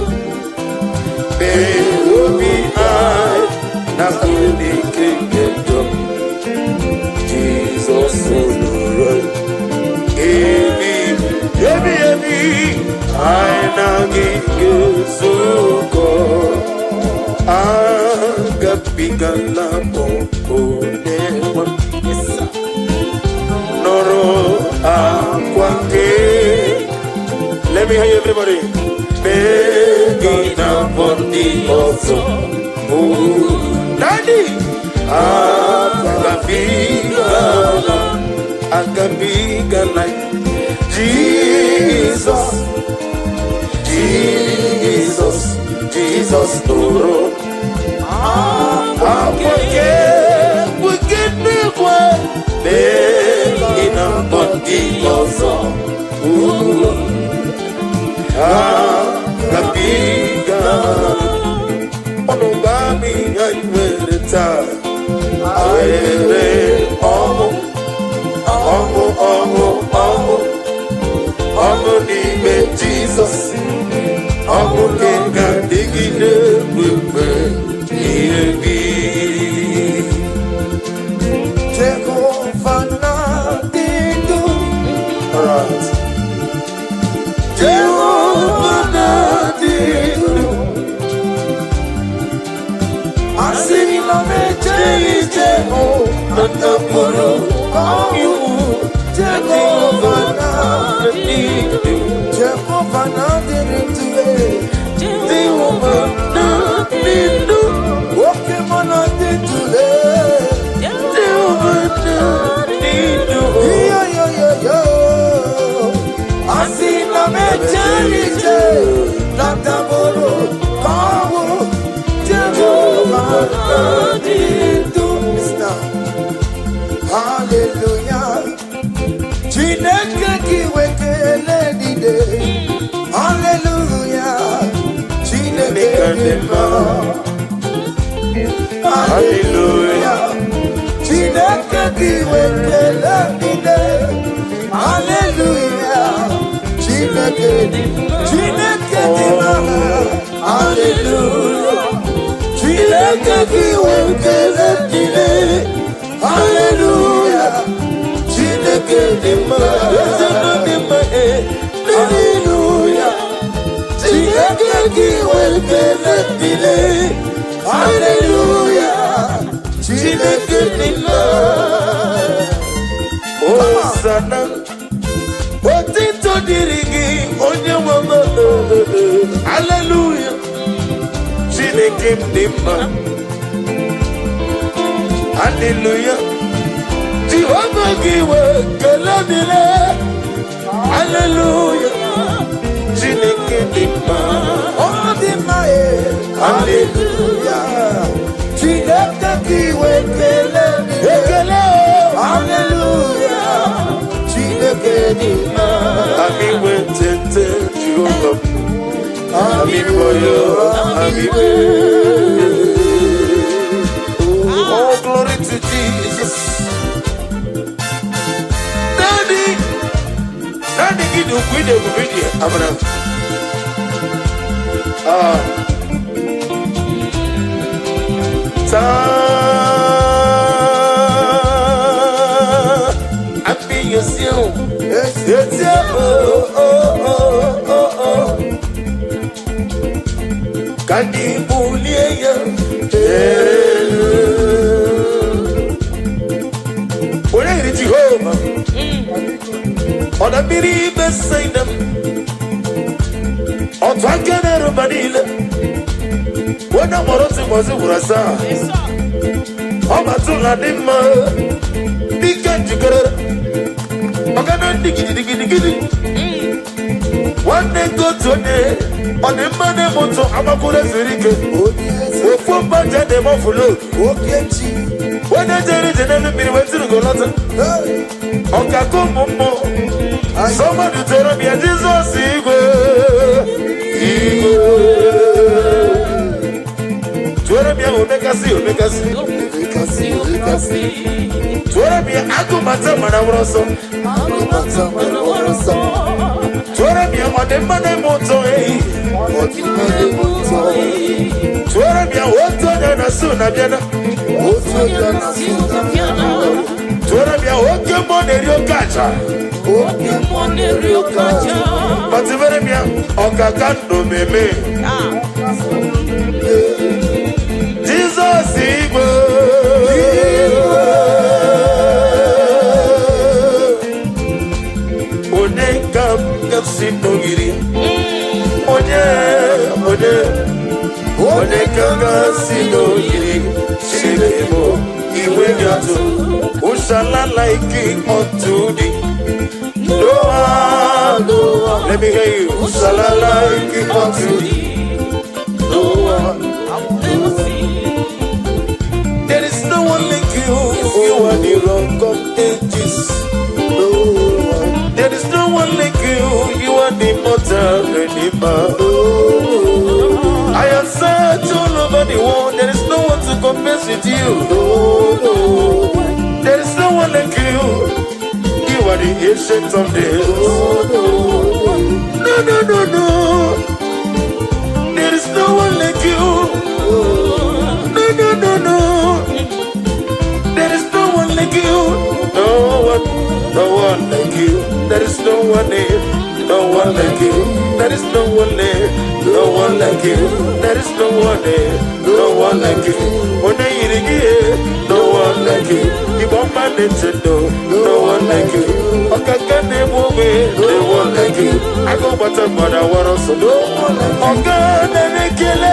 be ubi ai, nakuni kingeto. Jesus, Ebi, aina gisuko, agapigala poponewa, noro akwake. Let me hear you, everybody. Begina for the also, Daddy, agapigala. Jesus, Jesus, Jesus, Toro. We get me one. In a body also. Onobami, I will retire. I will nime Jesus, Omo kenga digide wewe iyebi. Take over now, dingo. Alright. Hallelujah. Chineke kiwekele dide. Hallelujah. Chineke dima. Hallelujah. Chineke kiwekele dide. Hallelujah. Chineke dima. Hallelujah. Chineke kiwekele dide. Hallelujah. Chineke dima. Hallelujah. Chineke kiwekele dide. Hallelujah. Chineke dima. Hosanna. Otito dirigi onye wama. Hallelujah. Chineke dima. Hallelujah. Jehovah giwe kaladile. Hallelujah. Chineke dima. Oh dima hallelujah. Chineke giwe kaladile. Hallelujah. Chineke dima. Ami wetete Jehovah. Ami boyo. Ami oh, glory to Jesus. Daddy, give you video. Abraham. Happy yourself. Yes. Kanibulia. Jehovah, on a biribe sainam, on Twankana Manila. When I'm on to Mazurasa, I'm at Tuladima, Nika Jigger, Magana Diggy. One day go to a day on the money moto, Amakura Zurike, for Baja de Mofulo, when I did it, and we went to go Lata. Okako Momo, somebody told me a Jesus Igwe. Torabia will make us see. Torabia Akumata Manavroso. Torabia Mademane Moto. Torabia Otona Sunabiana. Torabia Okemonerio Kacha. But Veremia Okakando Meme. Jesus Igwe. Onekam Kapsinogiri. Onekam Kapsinogiri. Shilemo Iwegato. Ushala like unto thee. Noah. Let me hear you. Ushala like unto thee. Noah. There is no one like you. You are the rock of ages. There is no one like you. You are the mortal redeemer. I have searched all over the world. There is no one to compare with you. There is no one like you. You are the ancient of days. No. There is no one like you. No. There is no one like you. No one like you. There is no one there. No one like you. There is no one there. No one like you. There is no one there. No one like you. No one like like you. You want my Nintendo, no one like you. Okay, can they move it? No one like you. I go but I want also. No one like you. Okay, they kill it.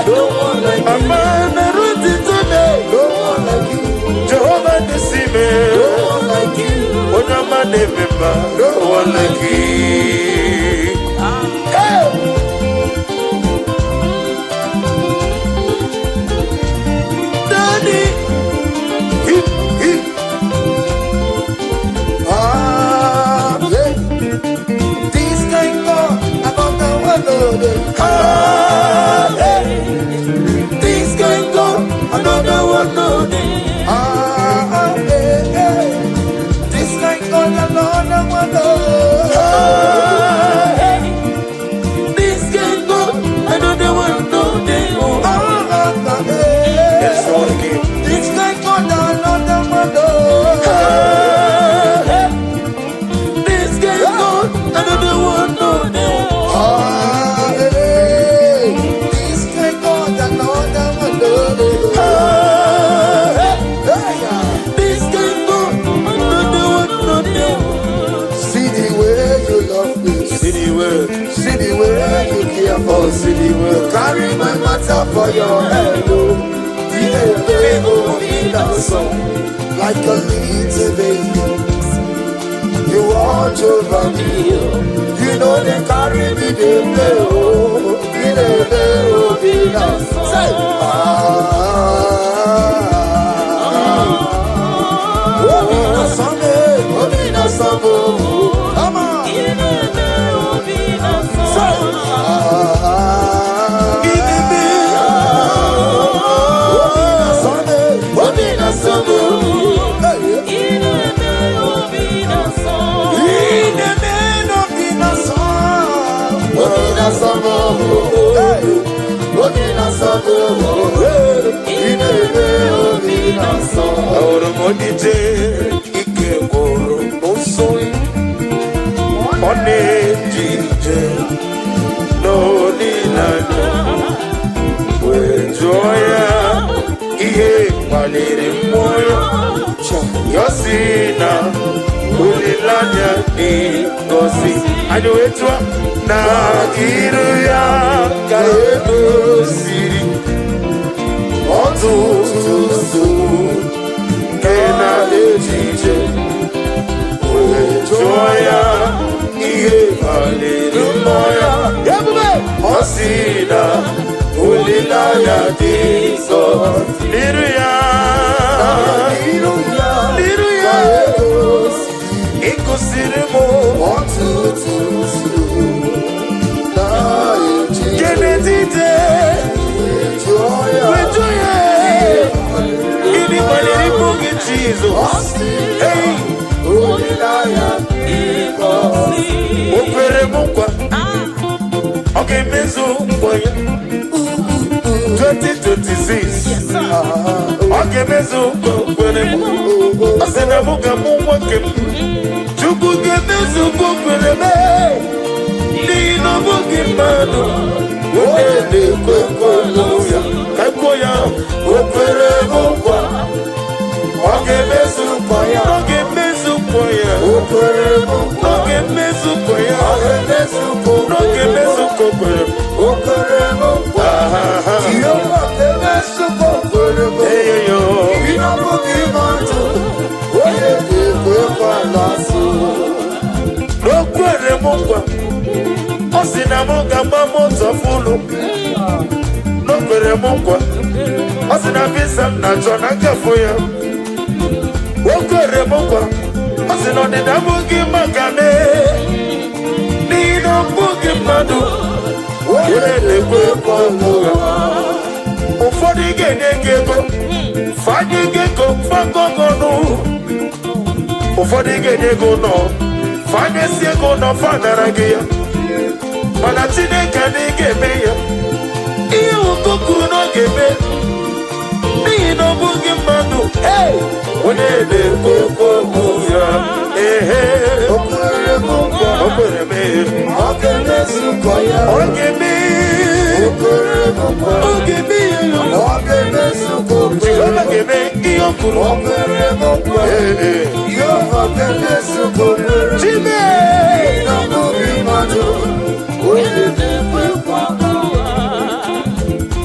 No one like you. I'm on the road today. No one like you. Jehovah the Sime. No one like you. When I'm a member, no one like you. Hey! This can go, another one no day. This can go, another one no day. This can go, another one no day. This can go, another one no day. This can go, another one no day. City where you care for, city where you carry my matter for your head. Like a little baby, you watch over me. You know they carry me, they play. Say, come on. Ahora modite ike goro osoi one jije no nilano we joya ihe maliri moyo yosina ulilanya ni gosi anyuetwa na iru ya kaedo siri otutu kena ejije joya ihe maliri moya osina ulilanya ni gosi iru ya ikusirimu otutu Genetite Wejoya Ini maliri mungi Jesus Hey Opere mungwa Okay mezu mkwaya 2026 Okay mezu mkwere mungwa Asena munga mungwa kem Chukuge mezu mkwere me Nino mungi manu Wende kwekweluya Kakoya Opere mungwa Okay mezu mkwaya Okay mezu mkwaya Opere mungwa Okay mezu mkwaya Okay mezu mkwaya Opere mungwa Iyo wake mezu mkwaya Hey yo Ina mungi manu Wende kwekweluya Okwere mungwa Osina munga mamoto fulu Nokwere mungwa Osina visa na jona kafuya Okwere mungwa Osina nida mungi magane Nino mungi madu Wele kwe kwa muga Ufodi genye gego Fanyi gego fangogonu Ufodi genye gono Fanyi siego no fanaragia Mana Chineke n'igeme ya Ihe okokuru n'ogeme N'ihi na ọ bụghị mmadụ Onye na-ekwe okwu ya Okwere m nkwa Okwere m Ọ ga-emezu nkwa ya Ọ ga-eme Okwere m nkwa Ọ ga-eme ya Ọ ga-emezu nkwa gebe iyo kwuru okwere mokwe Yehova ga-emezu okwere Chime na n'obi mmadụ onye na-ekwekwa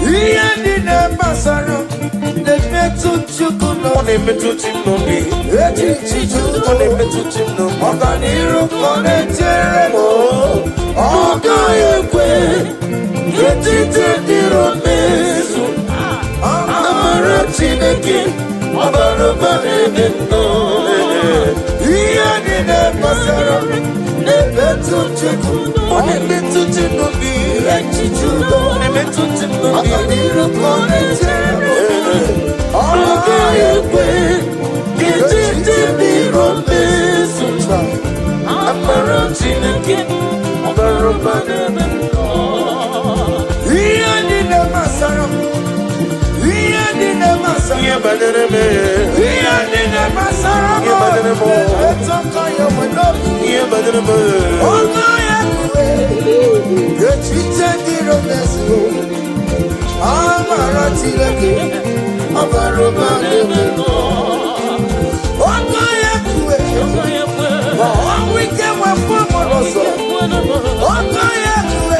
ihe ndị na-agbasara na-emetụ Chukwu ọ n'obi na-emetụ chi m n'obi echichi ọ Chukwu na-emetụ chi m n'obi ọganiru ka ọ na-echere m ọ gaghị ekwe etiti dịrị mezu amara Chineke ọbara ụba na-eme nnọọ ihe niile gbasara na-emetụ Chukwu ọ na-emetụ chi m n'obi echichi udo ọ na-emetụ chi m n'obi ọganiru ka ọ na-echere m ọ gaghị ekwe etiti dịrị mezu amara Chineke ọbara ụba na-eme ihe niile gbasara m ihe niile gbasara ihe banyere m ihe niile gbasara m Ihe banyere m. etu aka ya nwe n'obi ihe banyere m ọnụ ya kwe echiche dịrị mezu amara Chineke ọbara ụba na-eme ọnụ ya kwe ọnwụ ike nwefọ mụrụ ọzọ ọnụ ya kwe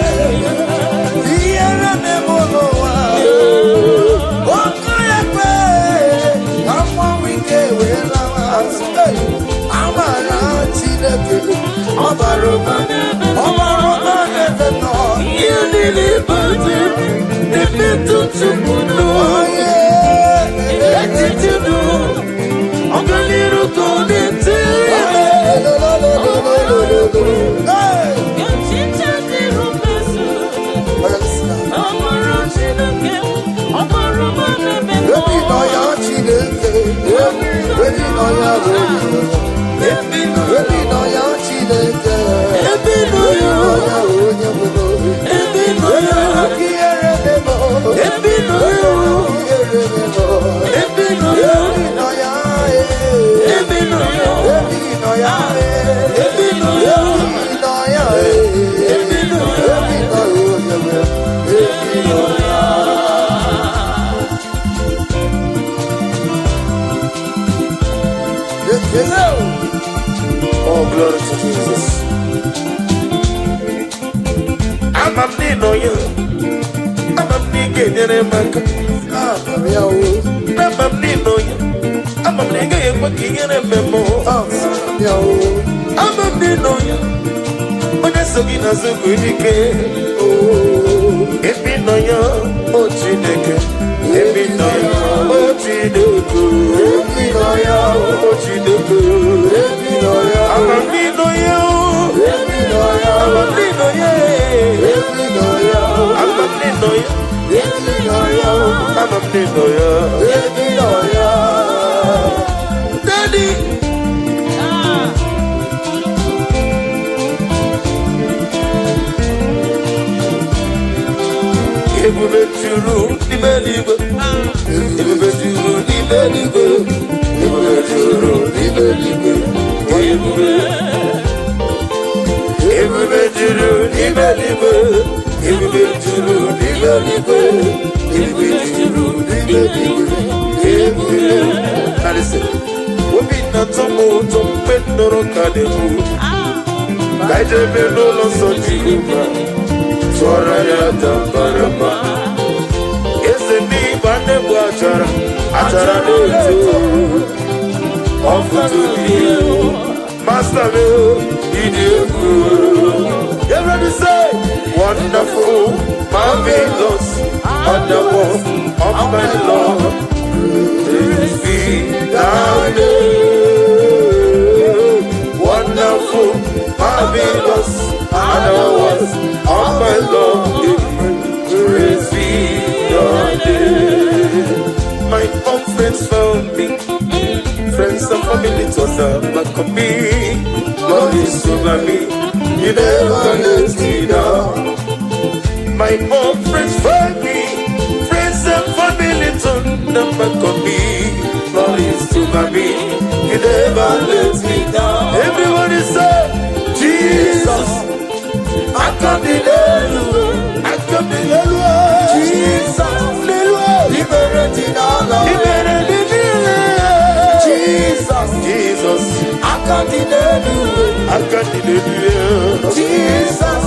ihe na-eme n'ụwa ọnụ ya kwe ka mmanwụ ike wee lawa amara Chineke ọbara ụba na-eme nnọọ ihe niile banyere na-emetụ Chukwu n'obi echiche dị ọganiru ka ọ na-etere Ebi nọ ya Chineke ebi nọ ya ebi nọ ya Chineke Ebi nọ ya. onye nwere obi Ebi nọ ya. ihere memo Ebi nọ ya. ihere memo Ebi nọ ya. ebi nọ ya Ebi nọ ya. ebi nọ ya Ebi nọ ya. ebi nọ ya Ebi nọ ya. ebi nọ ya onye nwere ebi nọ ya Oh, glory to Jesus. Amam ni no ya. Amam ni genyere maka. ya o Amam ni no ya. Amam ni ge kwa kinyere memo. ya o Amam ni no ya. Onye sogi na zugu dike. Ebi no ya. O Chineke. Ebi no ya. O Chineke. ebi nọ ya O Chineke. ebi nọ ya Amam ni no ya. ebi nọ ya Amam ni no ya. ebi nọ ya Amam ni no ya. ebi nọ ya Amam ni no ya. ebi nọ ya Daddy. Ebube juru n'ime eluigwe. Ebube juru n'ime eluigwe. Ebube juru n'ime eluigwe. Ebube. Ebube juru n'ime eluigwe. Ebube juru n'ime eluigwe. Ebube juru n'ime eluigwe. Ebube. Now listen. Obi na-atọ m ụtọ mgbe m nụrụ ka na-ekwu. Ka anyị jebe n'ụlọ nsọ Jehova. Tụọrọ ya tambarama. Eze n'ịgba na-egbu achara. Achara na-eto. Ọfụtụ dị egwu. Master me, ịdị egwu. Everybody say, wonderful, marvelous, wonderful, of my Lord. Praise be thou name. Wonderful, marvelous, wonderful, of my Lord. Praise be thy name. My own friends found me. Friends and family told them back on me. God is over me. He never let me down. My own friends found me. Friends and family told them back on me. God is over me. He never let me down. Everybody say, Jesus. I come in I come in Jesus. Liberating all of Jesus, Jesus, I can't deny you. I can't deny you. Jesus,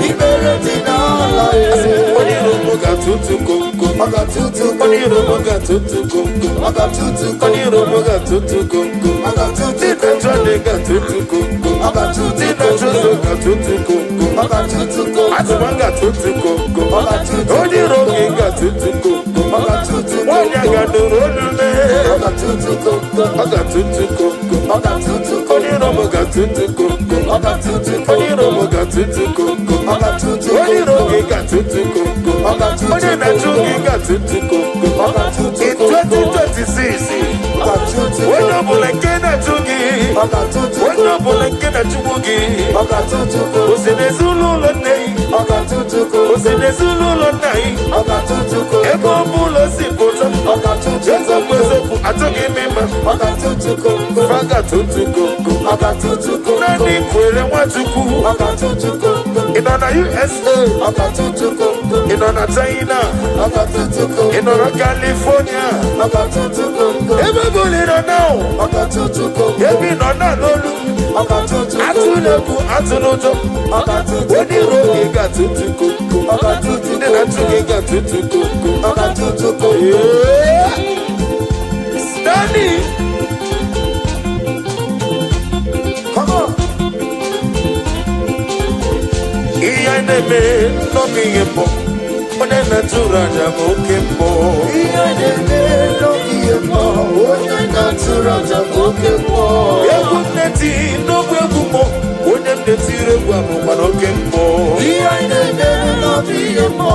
He buried in our lives. Oniromoga tutu kongo, Maga tutu kongo, Oniromoga tutu kongo, Maga tutu kongo, Oniromoga tutu kongo, Maga tutu Tina Johnega tutu kongo, Maga tutu Tina Jozoga tutu kongo, Maga tutu kongo, Atumanga tutu kongo, Maga tutu Oniromoga tutu kongo, Maga tutu Wanyaga durolume, Maga tutu kongo, Maga tutu kongo, Maga tutu kongo, Oniromoga tutu kongo, Maga tutu kongo, Oniromoga tutu kongo, Maga tutu kongo, Oniromoga tutu kongo, Maga tutu kongo, Oninachugiga tutu kongo. Maga tutu In kongo, 2026, Maga tutu when kongo, Obulekena Chugi, Maga tutu when kongo, Obulekena Chugi, Maga tutu kongo, Osene Zulu Lonei, Maga tutu kongo, Osene Zulu Lonai, Maga tutu kongo, Ebo Bulo Sipota, Maga tutu Jeza kongo, Mwezoku Atogi Mima, Maga tutu kongo, Faga Tutu Kongo, Maga tutu kongo, Nani Kwere Wachuku, Maga tutu kongo, Inona USA, Maga tutu kongo, Inona China, Maga tutu kongo, Inona California, Maga tutu kongo, Ebe Bulino now, Maga tutu kongo, Ebi Nona Lolu, Maga tutu kongo, Atuleku Atunojo, Maga tutu Onirogiga tutu kongo, Maga tutu Ninachugiga tutu kongo. Maga tutu kongo. Yeah. Stanley, Come on. iya neme no miyembo, one natura jamo kembo. Ihe na-eme n'oge mma, onye na-atụrụ aja oke mmụọ. Egwu nneti n'ogwe egwu mo, onye m netiri egwu abụkwa n'oke mbọ. Ihe na-eme n'oge mma,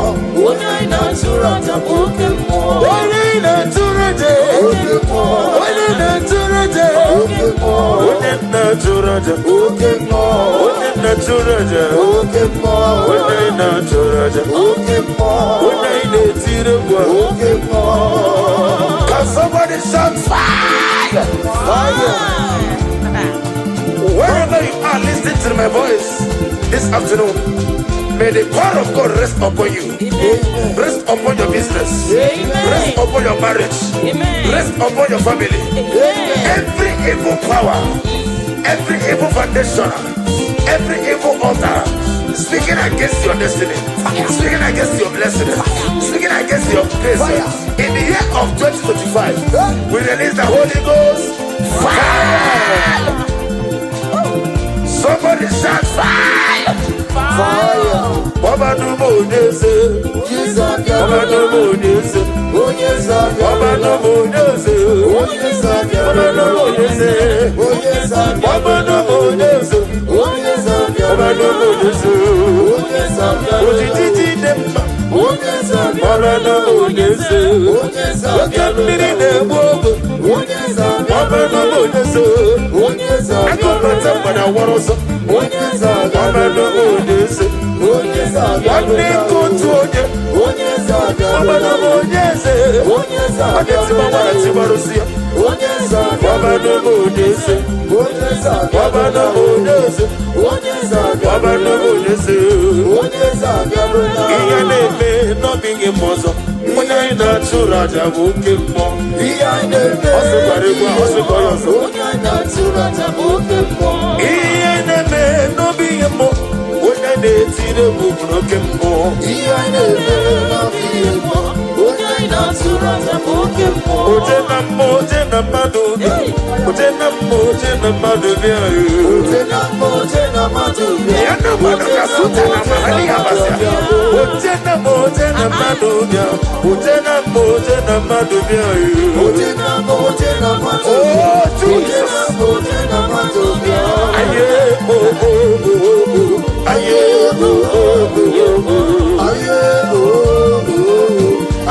onye na-atụrụ aja oke mmụọ. Onye na-atụrụ aja, Oke mmụọ, onye na-atụrụ aja, oke mmụọ, onye na-atụrụ aja, oke mmụọ, onye na-atụrụ aja, oke mmụọ, onye na-atụrụ aja, oke mmụọ, onye na-etiri egwu abụ. oke mmụọ. Can somebody shout fire? Fire, Wherever you are listening to my voice this afternoon, may the power of God rest upon you. amen, Rest upon your business. Rest upon your marriage. Rest upon your family. Every evil power, every evil foundation, every evil altar speaking against your destiny, speaking against your blessing, speaking against your grace. In the year of 2025, we release the Holy Ghost fire. Somebody shout fire. fire. Baba no more nese. Onye Baba no zaga, more nese. onye zaga, Baba no more nese. onye zaga, Baba no more nese. onye zaga, Baba no more nese. onye zaga, Baba no more nese. onye zaga, Ojiji demba. onye zaga, Baba no more nese. onye zaga, Okamiri na-egbu ogo. onye zaga, Baba no more nese. onye zaga, Akọbata mgbada wọrọ ọsọ. onye zaga, Baba no more nese. onye zaga, Nwanne nke otu onye. onye zaga, Baba no more nese. onye zaga, Onye tigbawara tigbarụsi ya. onye zaga, Baba no more nese. onye zaga, Baba no more nese. onye zaga, Baba no more nese. onye zaga, Ihe na-eme n'ọbịghị m ọzọ. Onye anyị na-achụrụ aja bụ oke mmụọ. ihe anyị na-eme, Ọ sịkwara egwu a, ọ sịkwa ya ọzọ. onye anyị na-atụrụ aja bụ oke mmụọ. Ihe na-eme n'ọbịghị mmụọ. Onye na-etiri egwu bụ n'oke mmụọ. Ihe anyị na-eme n'oge ihe mmụọ, onye anyị na-atụrụ aja bụ oke mmụọ. Oje na mmụọ, oje na mmadụ bịa. Oje na mmụọ, oje na mmadụ bịa. Oje na mma, oje na mmadụ bịa. Ya na mmadụ ka sụta na mahali ya basịa. Oje na mmụọ, oje na mmadụ bịa. Oje na mmụọ, oje na mmadụ bịa. Oje na mma, oje na mmadụ Oh, bịa. Oje Jesus. na mma, oje na mmadụ bịa. Aye, oh, oh, oh, oh. Aye, oh, oh, oh, oh. Aye, oh, oh, oh.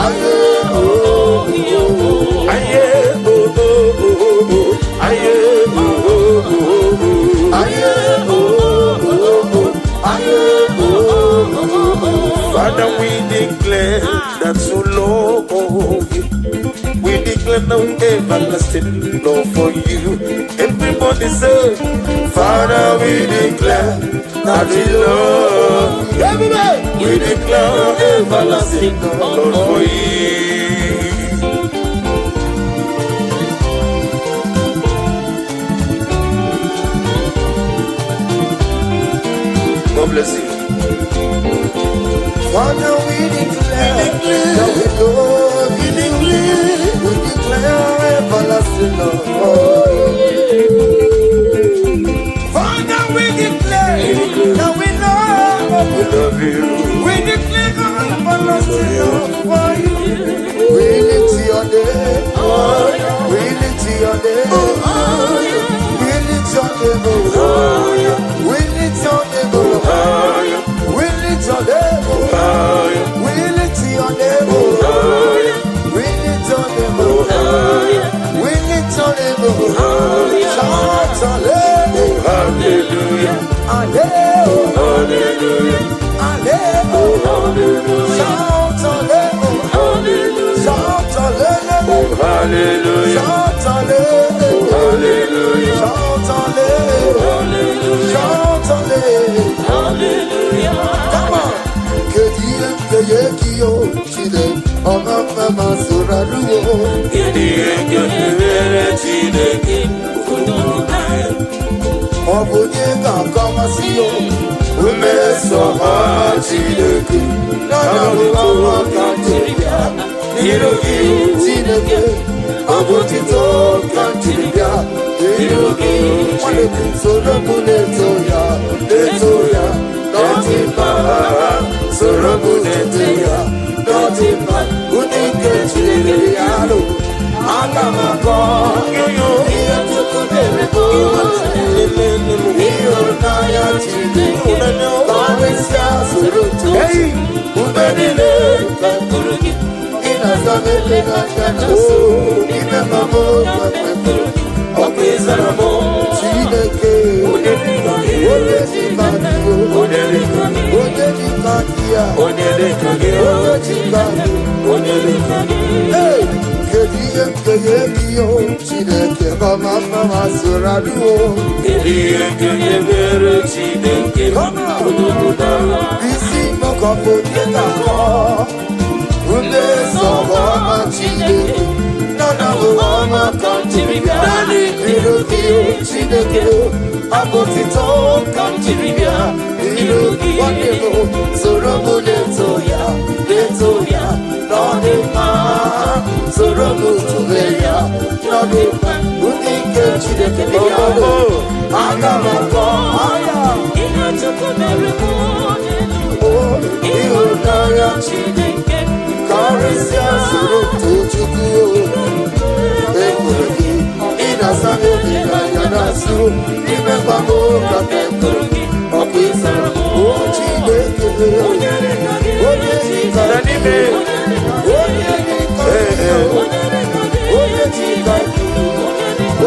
Aye, oh, oh, oh. Aye, oh, oh, oh, oh. Aye, oh, oh, oh, oh. Aye, oh, oh, oh. Aye, oh, oh, oh. Father, we declare that you love you. We declare no everlasting love for you. Everybody say, Father, we declare that we love you. Everybody, we declare everlasting love for you. God bless you. Father, we declare that we love you. We declare everlasting love. Father, we declare that we love you. We declare everlasting love for you. We lift your name. We lift your name. We lift your name. We lift your name. We lift your name. We lift your name. We lift your name. We lift your name. Shout hallelujah. Hallelujah. Hallelujah. Hallelujah. Shout hallelujah. Shout hallelujah. Hallelujah. Shout hallelujah. Hallelujah. Shout hallelujah. Shout hallelujah. Come on. Kediem keyekio chide omama masuraruo. Kediem keyekio chide kudukai. Obunye kakamasiyo umesoha chide ki. Nana mama kantiribia nirogi chide ki. Obutito kantiribia nirogi chide ki. Sorobule toya, letoya, notipa. Sorobule toya, notipa. Unike chide yalo. Akamako yo iyatukudebo. Iyo naya chide unano. Karisya surutu. Hey, ubedile kakurugi. Inazamele kanaso. Imemamo kakurugi. Okizaramo chideke. Hey, kediem keyekio chideke mama masuraruo. Kediem keyekio chideke kudukai. Isi mokopo yekako. Unde sowa chideke. Nana mama kantiribia. Irukio chideke. Abotito kantiribia. Iruki wanemo. Sorobu letoya. Letoya. Nodema. Sorobu tuveya. Nodema. Unike chideke biyalo. Agamako. Aya. Inachukumere mone. Oh. Iunaya chideke. Karisya surutu chukuyo. Bekurugi. Inasame vinayanasu. Imebamo kapekurugi. Okwisaramo. Ochideke. Onyedika. Zanime. Onyedika. Onyedika.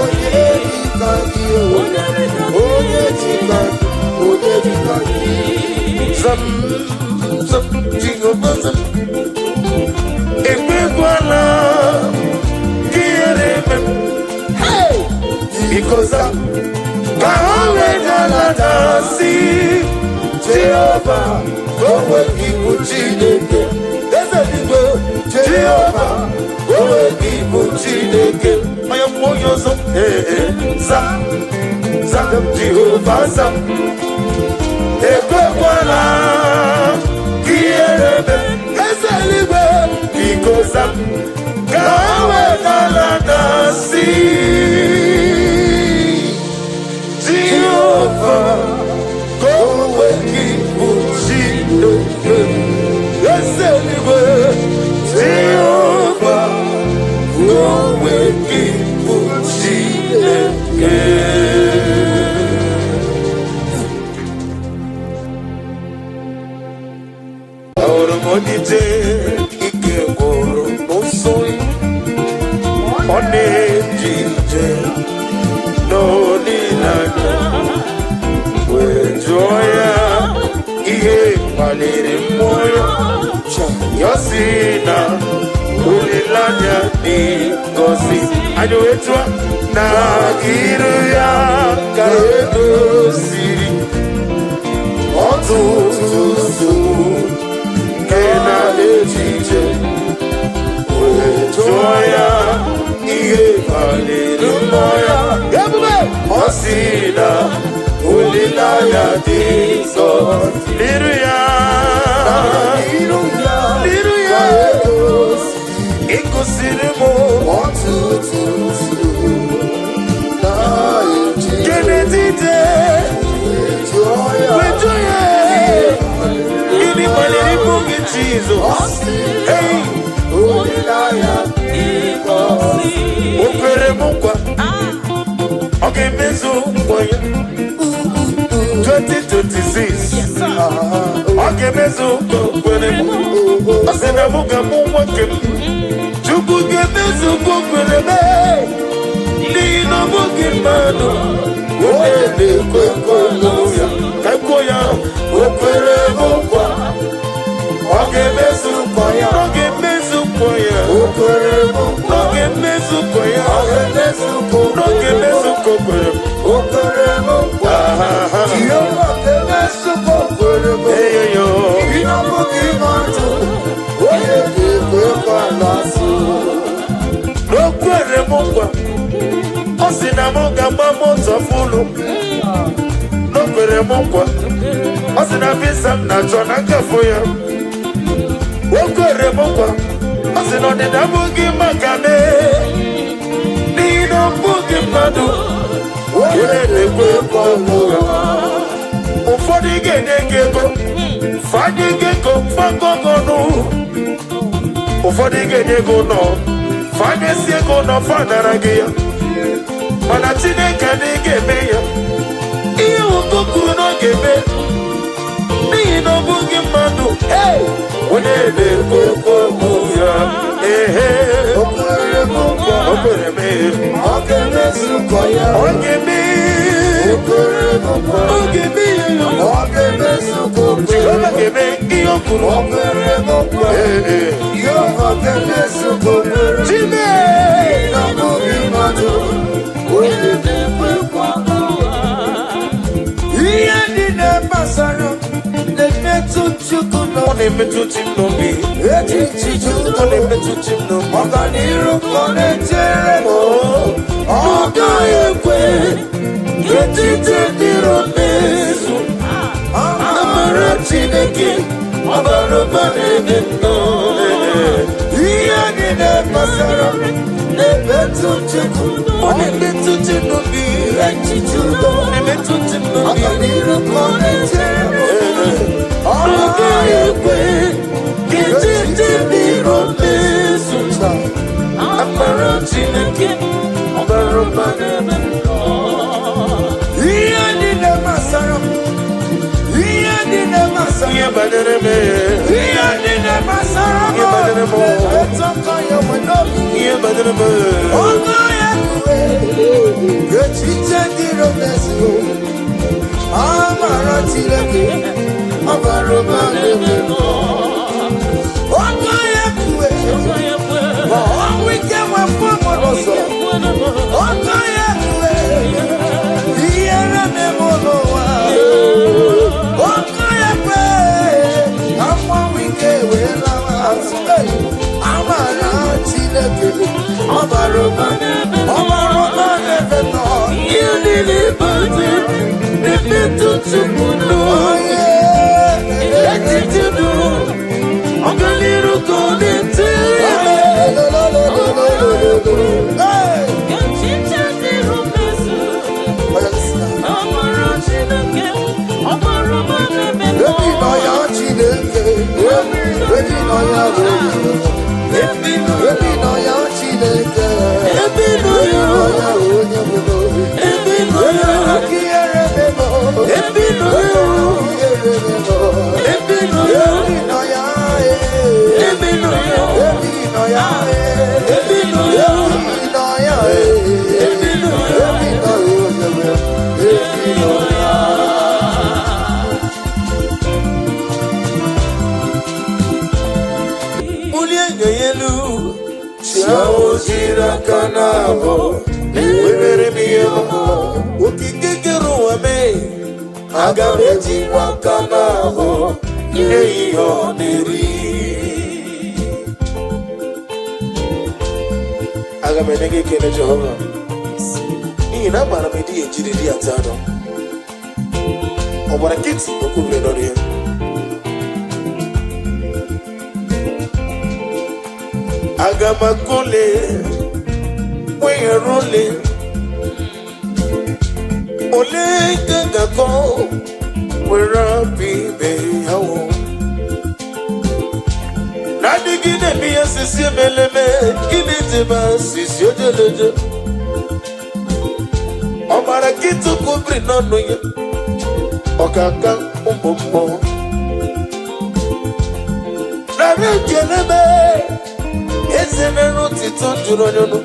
Onyedika. Onyedika. Onyedika. Zam jingo bazam. Ekwekwana kiereme. Hey! Because kawe galadasi Jehovah owe ibu Chineke. Ezeligwe Jehovah owe ibu Chineke. Oya mwoyo zo zam Jehovah zam. Ekwekwana kiereme. Ezeligwe because kawe galadasi Jehovah, go away, Chineke. Yes, anyway, Jehovah, go away, Chineke. Ahora monite, ike moro mosoi, one jije, no nilanya. Joya, ihe maliri moyo, yosina, ulilanya ni gosi. Ajoetwa na iru ya kaedo siri. Otutu kena ejije. Joya, ihe maliri moyo, osina, ulilanya. Olilaya Jesus. Hallelujah. Ikosirimo. 1, 2, 2. Kenedite. Wejoya. Ini maliri bungi Jesus. Hey. Olilaya Jesus. Okwere mukwa. Okay, mezu mkwaya. 2026. Okay, mezu mkwere mukwa. Asena muga mwake. Chubuge mezu mkwere me. Nino mugi mano. Wede kwekoya. Kakoya. Okwere mukwa. Okay, mezu mkwaya. Okay, mezu mkwaya. Okwere mukwa. Okay, mezu mkwaya. Okay, mezu mkwaya. Okay, mezu mkwaya. Okwere mukwa. Jehova kemesu okwere mukwa. Hey yo. Inamugi matu. Wede kwekwalasu. N'okwere mukwa. Osina muga mamoto fulu. N'okwere mukwa. Osina visa na chona kafoya. Okwere mukwa. Osina odida mugi makane. Nino mugi madu. Wede kwekwalasu. Ụfọdụ ga-enye gị ego, fadị gị ego fagọgọnụ. Ụfọdụ ga-enye ego nọ, fanyesi ego nọ fadara gị ya. Mana Chineke adịghị ga-eme ya. Ihe ụkọ kwuru na ọ ga-eme, n'ihi na ọ bụghị mmadụ. Onye na-ekwe okwu ya. Okwere mukwa. O kwere mee. Ọ ga-emezukwa ya. Ọ ga-eme. Okwere mukwa. Ọ ga-eme ya. Ọ ga-emezukwa okwere Jehova ga-eme ihe o kwuru. Okwere mukwa. Jehova ga-emezukwa okwere Chime! Inamugi matu. Wede kwekwalasu. Ihe ndị na-agbasara na-emetụ Chukwu Ọ n'obi. na-emetụ chi m n'obi. Echichi Ọ Chukwu na-emetụ chi m n'obi. ọganiru ka ọ na-echere m. Ọ gaghị ekwe ka echiche dịrị mezu. Amara Chineke ọbara ụba n'ebe m nọ. Ihe niile gbasara na-emetụ Chukwu Ọ na-emetụ chi m n'obi. echiche udo. Ọ na-emetụ chi m n'obi. Ọganiru ka ọ na-echere m. Ọ Ọ gaghị gaghị ekwe ekwe ka echiche dịrị mezu. ka Amara Chineke ọbara ụba n'ebe m nọ. ihe niile gbasara m. Ihe niile gbasara m. Ihe banyere m. Ihe niile gbasara m. Ihe banyere m. Etu aka ya nwe n'obi. Ihe banyere m. Ọgụ ya kwuwe echiche dịrị mezu. Amara Chineke ọbara ụba n'ebe m nọ. Ọgụ ya kwuwe ma ọnwụ ike nwefọ mụrụ ọzọ. Ọgụ ya kwuwe ihere na-eme n'ụwa. Ọgụ ya kwe ka mmanwụ ike wee lawa azụ. Amara Chineke ọbara ụba n'ebe m nọ. Ihe niile banyere na-emetụ chi m n'obi. Echiche dụrụ ọganiru ka ọ na-echere m. Ebi nọ ya Chineke, ebi nọ ya onye. Ebi nọ ya Chineke, Ebi nọ ya. onye bụ Ebi nọ ya. Ka ihere memo. Ebi nọ ya. Ihere memo. Ebi nọ ya. Ebi nọ ya, Ebi nọ ya. ebi nọ ya, Ebi nọ ya. ebi nọ ya, Ebi nọ ya. ebi nọ ya onye. Ebi nọ ya. Bulie enyo ya elu. Chiao jiri aka n'abọ. Webere m ihe ọma. Okike kere ụwa mee. Aga m ejiri aka n'abọ. Nye ya ihe ọ na-eri. Aga m enye gị ekele Jehova. N'ihi na amara m ịdị ejiri di ya taa nọ. ọgbara kiti okwubere n'ọrụ ya. Agamakole weyerole ole gagako wera bibe yawo nadigi ne biya sisi meleme kini tiba sisi ojeleje ọbara kitu kubri n'ọnụ ya ọkaka ụmụmmọ nara ekeleme ezenenu tito juru onyono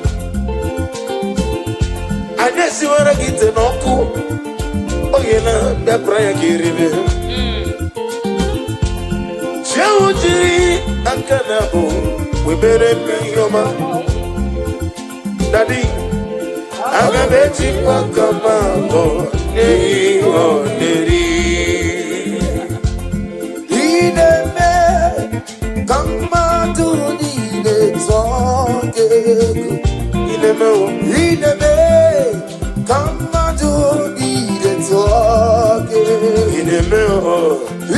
adesi wara gite n'ọkụ oye na bịakwara ya ga-eribe chewu jiri aka na bụ webere mmiri ọma dadi aga m ejikwa kama mbọ n'ehi ọ na-eri ineme ka mmadụ niile tụọ ego ineme ka mmadụ niile tụọ ego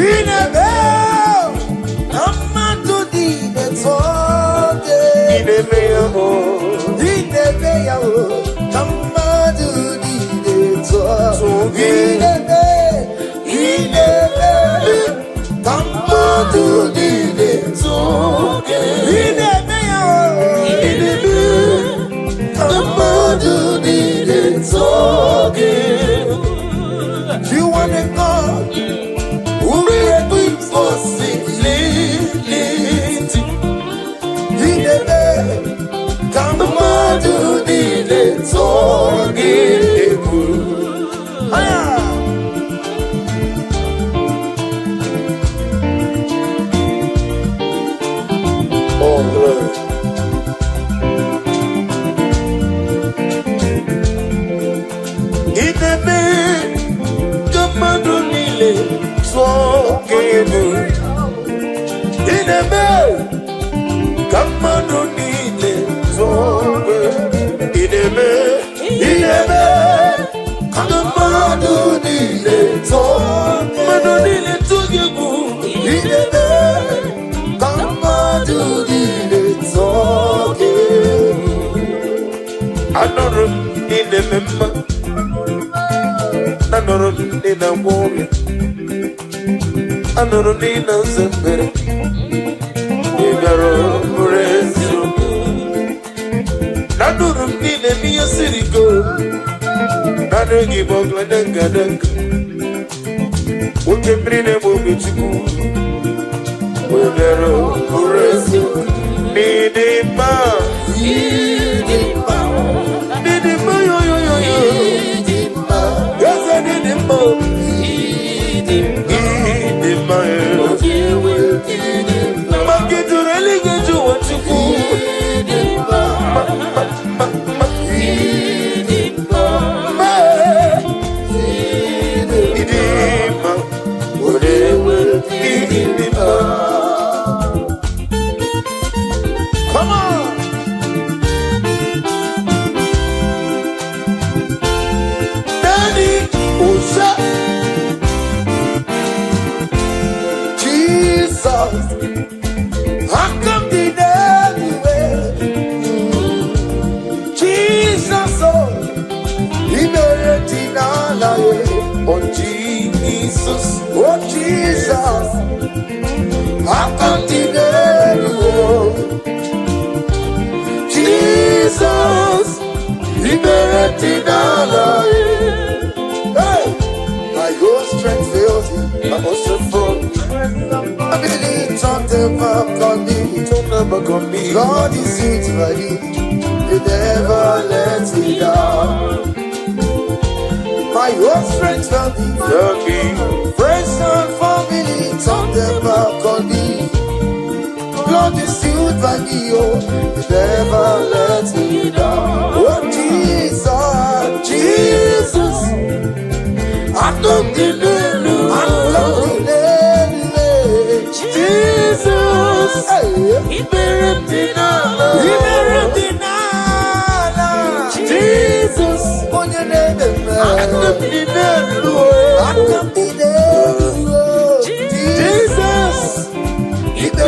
ineme ka mmadụ niile tụọ ineme ya ya ka mmadụ niile tụọ ka mmadụ niile tụọ you want a God who will equip us in liberty. Come on, do the oh Lord. Anorum in the member, Anorum in a warrior, Anorum in a zemper, Nigaro, Rezo, Anorum in a near city go, Nadogi Bogland and Gadak, who can bring a movie to go, Nigaro, Rezo, Nidima. Come on. Oh Jesus, how come today? Jesus, liberating our life. Hey, my whole strength fails me. I must have fallen. I believe something back on me. God is it for me. He never lets me down. My whole strength fell me. Friends and family turned them back on me. God is still by me, oh, He never lets me down. Oh Jesus, I don't believe you. Jesus, He buried me now. Jesus, on your name, I don't believe you.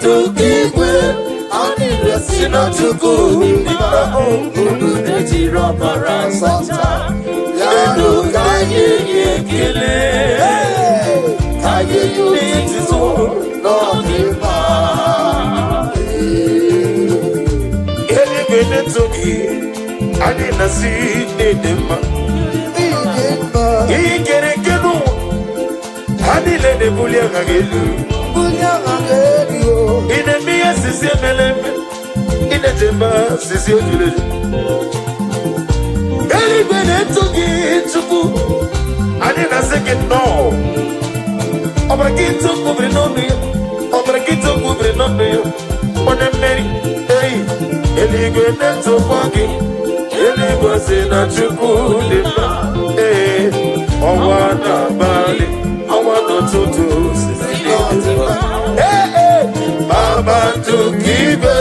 tukigwe anile sina tukunima unu netiro bara santa yanu kaye yekele kaye yutizo nodima Eli bene toki anina si nedema Ikere kenu anile de bulia ngagelu Ine miya sisi meleme Ine temba sisi ojule Eli bene toki chuku anina seke no Obra kito kubre nonu yo Obra kito kubre nonu yo One meri hey Eli bene toki Eli bose na chuku dema hey Owana bali Owana tutu sisi Baba tukibe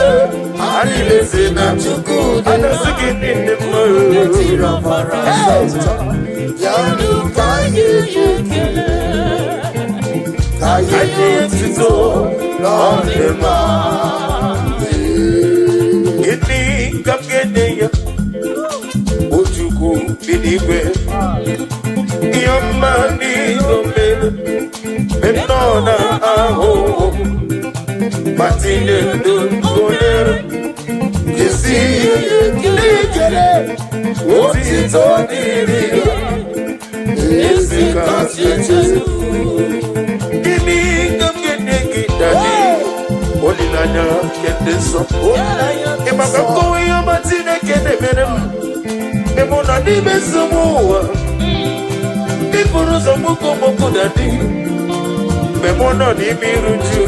Anile sina chuku Anasiki nini mo netiro bara santa yanu kaye yekele kaye yutizo nodima Ini kapgeneya Ojuku binigwe Yamani domene Menona aho Matine dungonero Kisi yekele Otito niriya Esi kasye chesu Ini kapgenegi dadi Olilanya kendeso Imakakowe yamatine kene menem Emona nime sumuwa Ifuruzo muko moko dadi Memona nimi ruju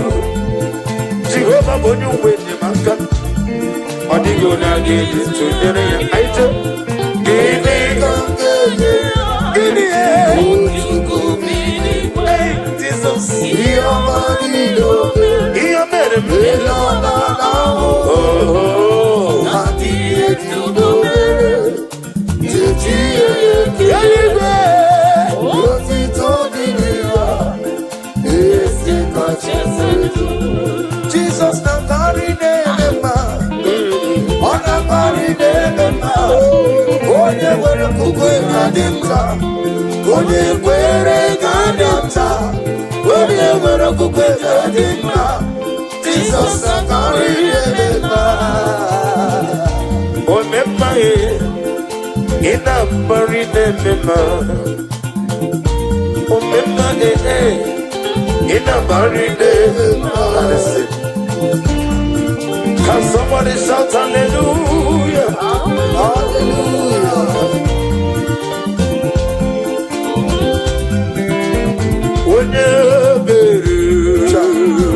Jehova bonyu wene maka Odigo na gidi tundere ya aito Gini Gini Hey Jesus Iyamani dobe Iyamere Elona lao Oh Nati etudobe Titi yekele Otito niriya Esi kachesetu Jesus na karine nema Ona karine nema Onye were kukwe kadimta Onye were kadimta Onye were kukwe kadimta Jesus na karine nema Omemma ina bari nemema Omemma ina bari nemema Can somebody shout hallelujah? Hallelujah Onye bere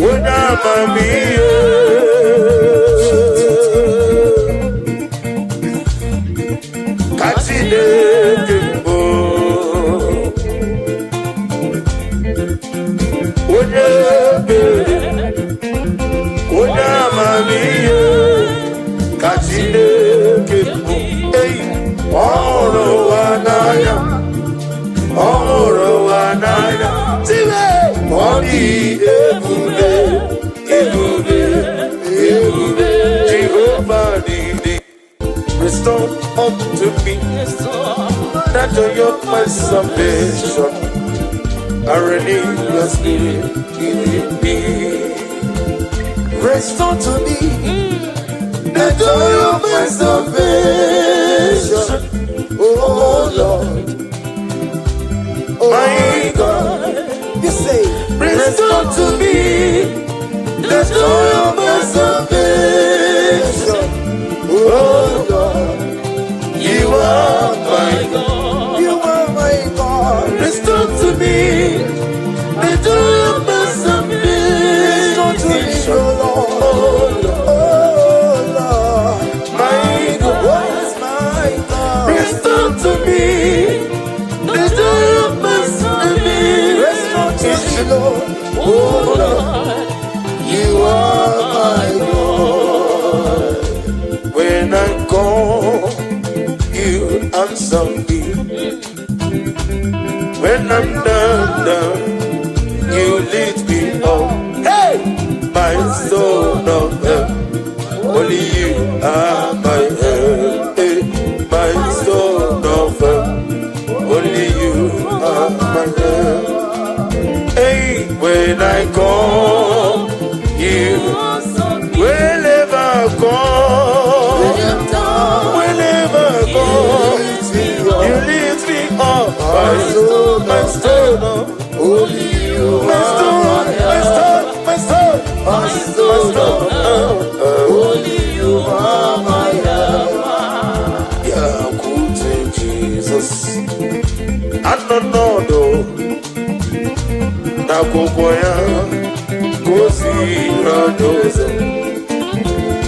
Onye amamiye Kachine kembo Onye bere Onye amamiye Kachine kembo Hey, ọrụ anaya Ọrụ anaya Tiwe Ọ dị ebube Ebube Ebube Jehovah dị Restore unto me that joy of my salvation. I renew your spirit in me. Restore to me the joy of my salvation. Oh Lord, oh My God, you say, restore to me the joy of my salvation. Oh Lord, you are my God. you are my God. Restore to me the joy of my Restore to me, salvation. oh Lord, Oh Lord, oh Lord, my God, what's my God? restore to me the joy of my Restore to me, salvation. Lord, oh Lord, you are my God. When I my stone of help. Only you are my help, my stone of help. Only you are my help. Hey, when I call you, wherever I go, whenever I go, you lift me up. My stone, my stone, Only you my stone, my stone, my stone, my stone. Only you are my help. yeah, good Jesus. I don't know though. Na kukoya, kosi radozo,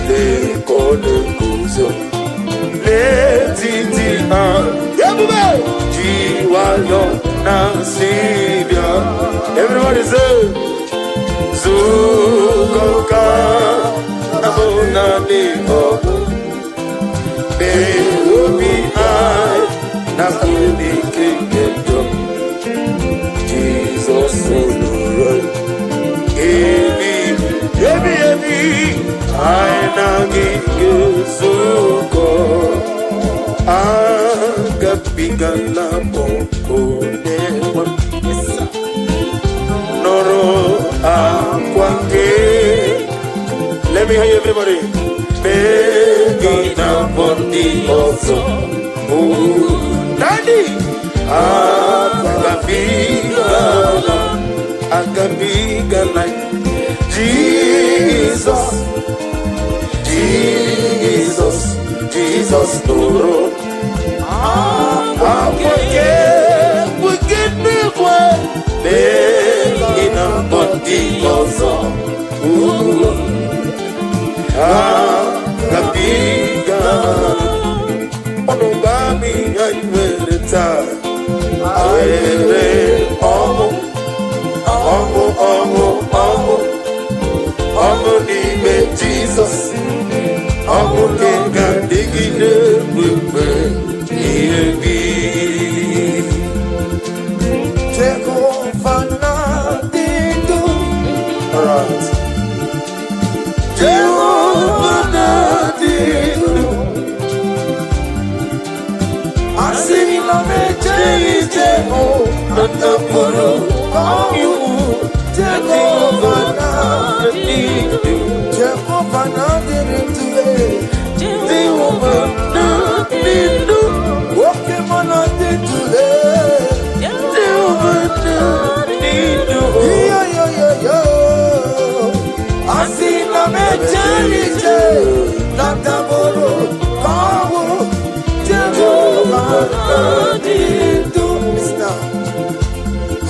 le kone kuzo, le titi yabube, jiwayo na sibia. Everybody say, Zukoka, abona ni obu, be ubi ai, na kuni kingeto. Jesus, Ebi, aina gisuko, agapiga la boko newa, noro akwake. Let me hear you, everybody. Begina bondi also, Daddy, agapiga like Jesus, Jesus, Jesus, Toro. We get me one, in a body also. Agapiga, Onogami, I will retire. Omo n'ime Jesus, omo kenga digide wewe iyebi. Jehovah na didu. Alright. Jehovah na didu. Asini na meje Jehovah na puru you. Jehovah na didu. Jehovah na didu. Jehovah na didu. Woke mana didu. Jehovah na didu. Yo. Asina meje tata puru kawo. Jehovah na didu.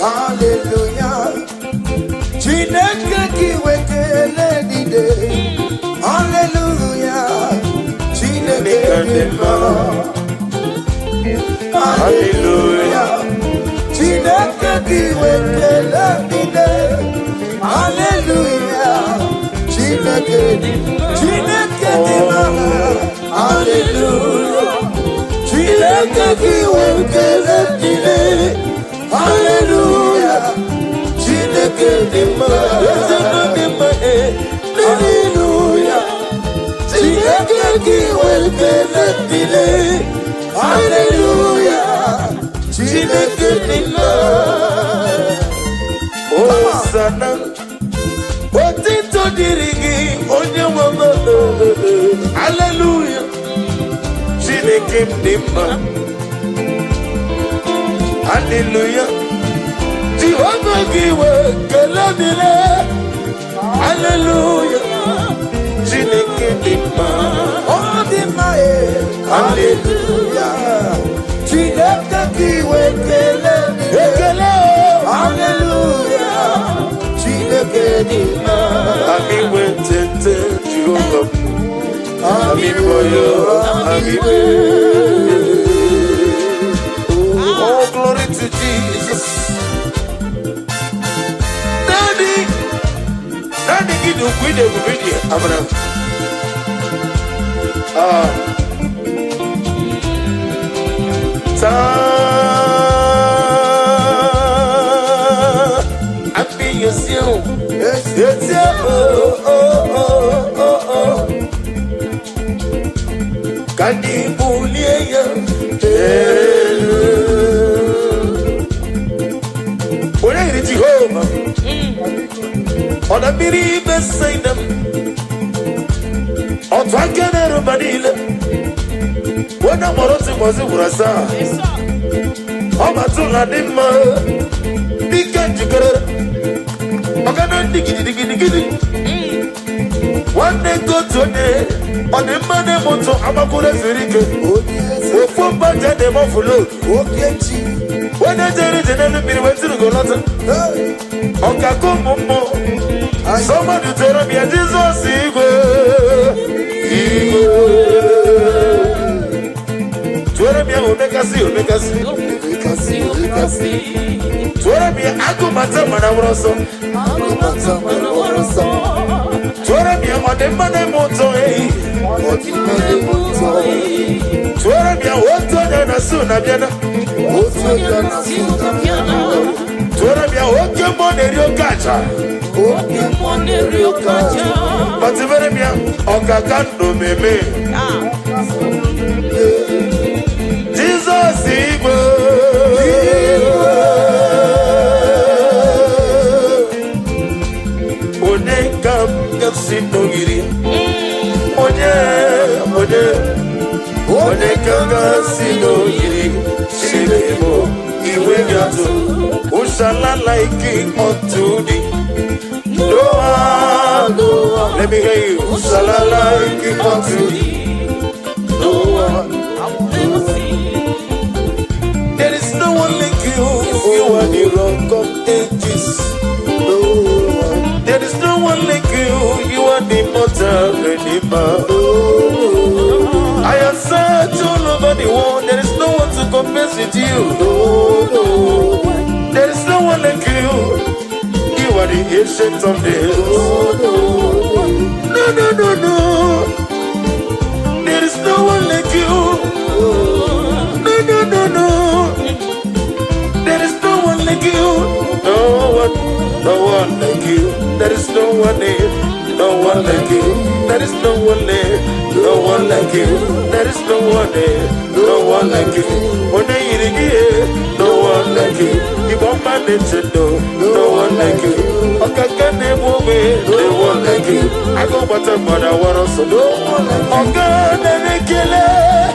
Hallelujah. Chineke kiwekele dide. Hallelujah. Chineke dima. Hallelujah. Chineke kiwekele dide. Hallelujah. Chineke dima. Hallelujah. Chineke kiwekele dide. Hallelujah. Chineke dima. Hallelujah. Chineke kiwekele dide. Hallelujah. Chineke dima. Hosanna, otito dirigi onye mama. Hallelujah. Chineke dima. Hallelujah. Jehovah giwe kelamile. Hallelujah. Chineke dima. Oh dima Hallelujah. Chineke kiwekele dide. Hallelujah. Chineke dima. Ami wetete Jehovah. Ami boyo. Ami be. Oh, glory to Jesus. Daddy, give you video. Abraham. I feel you. Yes, yeah. Kanibulia. When I reach home, on a believe the same. On Twakan Manila. When I'm on to Mazurasa. I'm a Tuladima. Because you got one day go to day on the money moto Amakura Zurike. Oh, for Baja de Mofulo. Okay, when I tell you, then the went to go lot. Okako Momo. Somebody tell me, Jesus, Tuarabia will make us see, make us see. Tuarabia, Agumata Manawroso. Tuarabia, on the money moto. Tuarabia, what on a soon, Abiana. Tuarabia, what your money, your catcher. But the very young, Okakando, maybe. Jesus, let me hear you. Like unto thee. No one. There is no one like you. You are the rock of ages. No one. There is no one like you. You are the mortal redeemer. I have searched all over the world. There is no one to compare with you. There is no one like you. You are the ancient of days. No. There is no one like you. No. There is no one like you. No one like you. There is no one there. No one like you. There is no one there. No one like you. There is no one there. No one like you. When I eat again, no one like you. You want my nature, no one like you. Okay, can they move it? No one like you. I go but I want also no one like you. Okay, they kill it.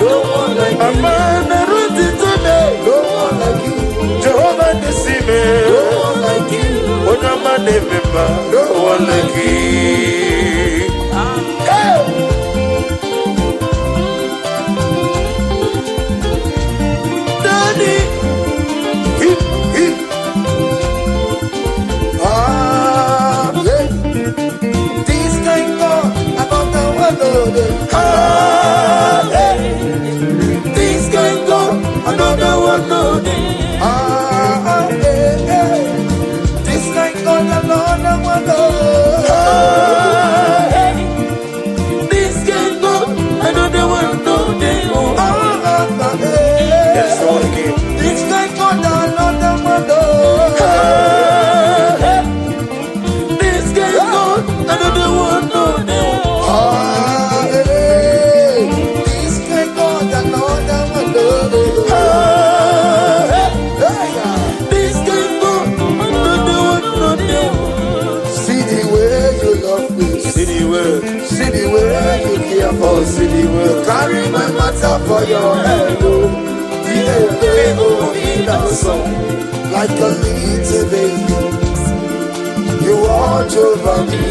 No one like you. I'm on the road today. No one like you. Jehovah the Sime. No one like you. When I'm a member, no one like you. This can go, another one no day. This can go, another one no day. This can go, another one no day. That's all again. This can go, another one no day. This can go, another one no day. City where you care for, city where you carry my matter for your head. In a song, like a little baby, you watch over me.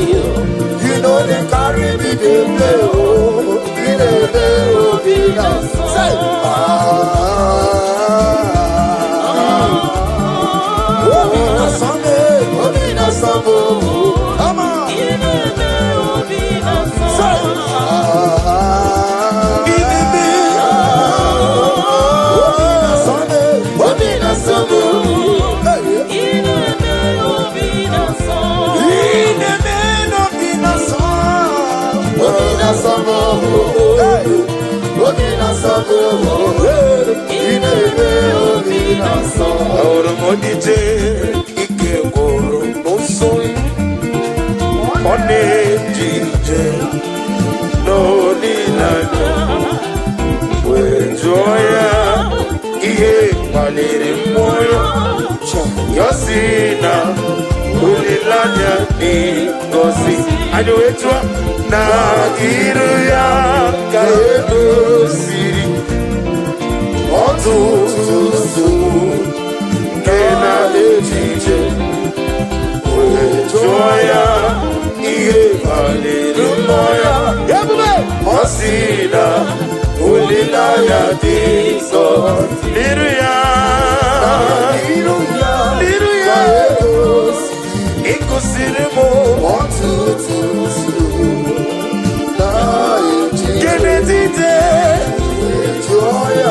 You know they carry me, they play. In a song, say in a song, come on. Ahora monite ike goro no soy na-ejije n'olileanya wee jụọ ya ihe kpaliri mmụọ ya si na olileanya dị ngọzi. Anyị wee jụọ na iru ya ka egosiri ọtụtụ nsogbu nke na-ejije wee jụọ ya ihe kpaliri mmụọ ya. Ọ sị na olileanya dị nsọ n'iru ya, n'iru ya ịkụziri m ọtụtụ nsogbu nke na-ejije wee jụọ ya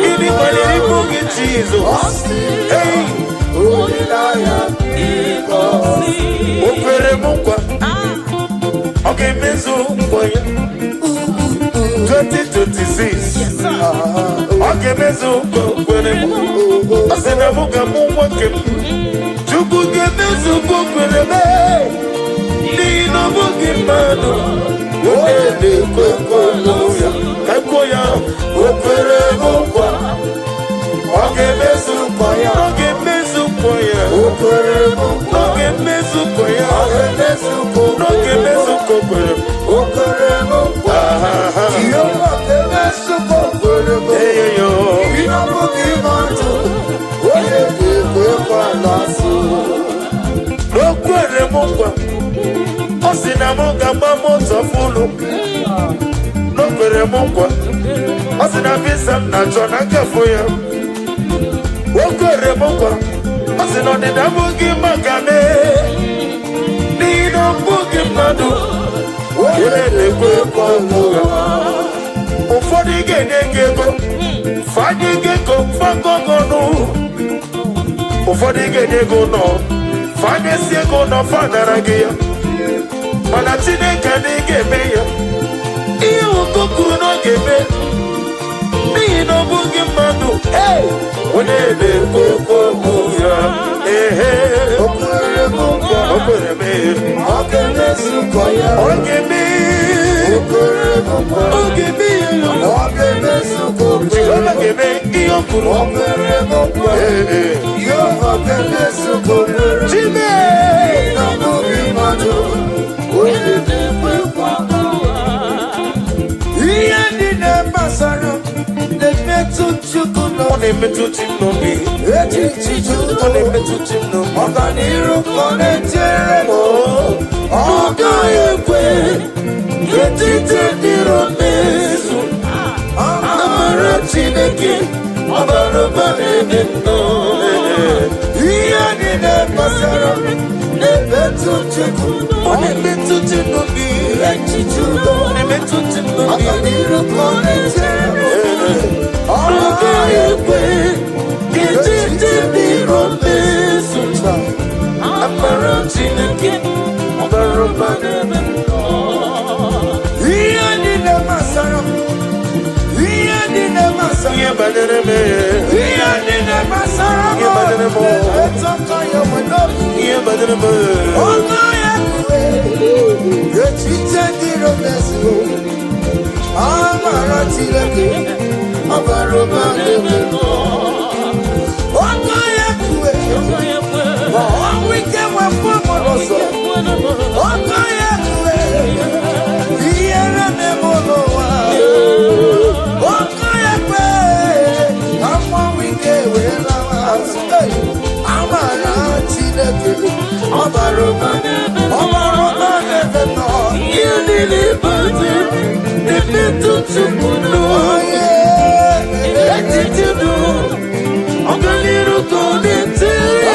gịnị kpaliri mmụọ gị Jizọs. O kwere m nkwa ọ ga-emezu nkwa ya 2026. Ọ ga-emezu nkwa o kwere m. Ọ sị na mụ ga-amụ nwoke m. Chukwu ga-emezu nkwa o kwere m, n'ihi na ọ bụghị mmadụ onye na-ekwe nkwa ya. Ka ekwo ya o kwere m nkwa ọ ga-emezu nkwa ya, ọ ga-emezu nkwa ya, o kwere m nkwa ọ ga-emezu nkwa ya, ọ ga-emezu nkwa, ọ ga-emezu nkwa o kwere m, o kwere m nkwa Jehova ga-emezu nkwa o kwere m. Eyo ihe ọ bụghị mmadụ onye ga-ekwe nkwa n'azụ. O kwere m nkwa ọ sị na m ga-agba moto fụlụ. O kwere m nkwa ọ sị na visa m na-achọ na nkafụ ya. O kwere m nkwa ọ sị na ọdịda abụghị maka m, n'ihi na ọ bụghị mmadụ onye na-ekwe nkwa ya. Ụfọdụ ga-enye gị ego fanye gị ego fagọgọnụ, ụfọdụ ga-enye gị ụlọ fanyesi ego ụlọ fanara gị ya, mana Chineke na ị ga-eme ya ihe ụkọ kwuru na ọ ga-eme, n'ihi na ọ bụghị mmadụ onye na-ekwe nkwa ya. O kwere m nkwa o kwere m ọ ga-emezu nkwa ya, ọ ga-eme. O kwere m nkwa ọ ga-eme ya, ọ ga-emezu nkwa ya, ọ ga-eme ihe o kwuru. O kwere m nkwa Jehova ga-emezu nkwa ya. Chime na ọ bụghị mmadụ onye na-ekwe nkwa ihe ndị na-amasara na-emetụ Chukwu n'obi. Ọ na-emetụ chi m n'obi. Echichi Chukwu ọ na-emetụ chi m n'obi. Ọganiru ka ọ na-echere m. Ọ gaghị ekwe ka echiche dịrị mmezu. Amara Chineke ọ bara ụba n'ebe m nọ. Ihe ndị na-amasara na-emetụ Chukwu ọ na-emetụ chi m n'obi. Echichi Chukwu ọ na-emetụ chi m n'obi. Ọganiru ka ọ na-echere m. Ọ gaghị ekwe ka echiche dịrị mmezu. Amara Chineke ọ bara ụba n'ebe m nọ. Ihe ndị na-amasara m, ihe ndị na-amasara m, ihe banyere m, ihe ndị na-amasara m, ihe banyere m, ihe banyere m. Ọ gaghị ekwe ka echiche dịrị mmezu. Amara Chineke ọ bara ụba n'ebe m nọ. Ọ gaghị ekwe ka ọnwụ ike wepụ m n'ụzọ. Ọ gaghị ekwe ihere na-eme n'ụwa. Ọ gaghị ekwe ka mmanwụ ike wee lawa azụ. Amara Chineke ọ bara ụba n'ebe m nọ. Ihe niile bụzi na-emetụ Chukwu n'oye. Echiche dụ ọganiru ka ọ na-echere.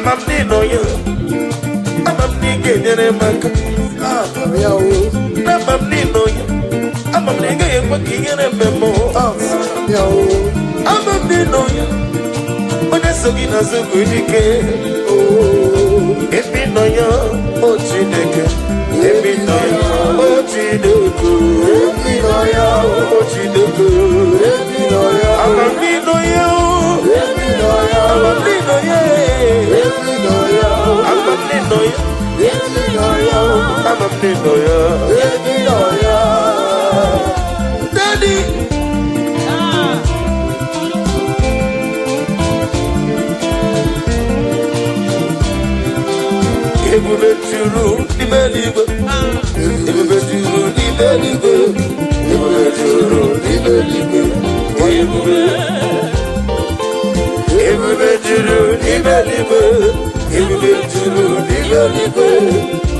Amamnino ya. Amamnige nyere maka. Amamnino ya. Amamnige yekwa kiyere memo. Amamnino ya. Onye sogi na zugu dike. Ebino ya. O Chineke. Ebino ya. O Chineke. Ebino ya. O Chineke. Ebino ya. Amamnino ya. Ebino ya. Amamnino ya. Ebino ya. Amamnino ya. Ebino ya. Amamnino ya. Ebino ya. Daddy. Ebube juru n'imeligo. Ebube juru n'imeligo. Ebube juru n'imeligo. Ebube. Ebube juru n'imeligo. Ebube juru n'imeligo.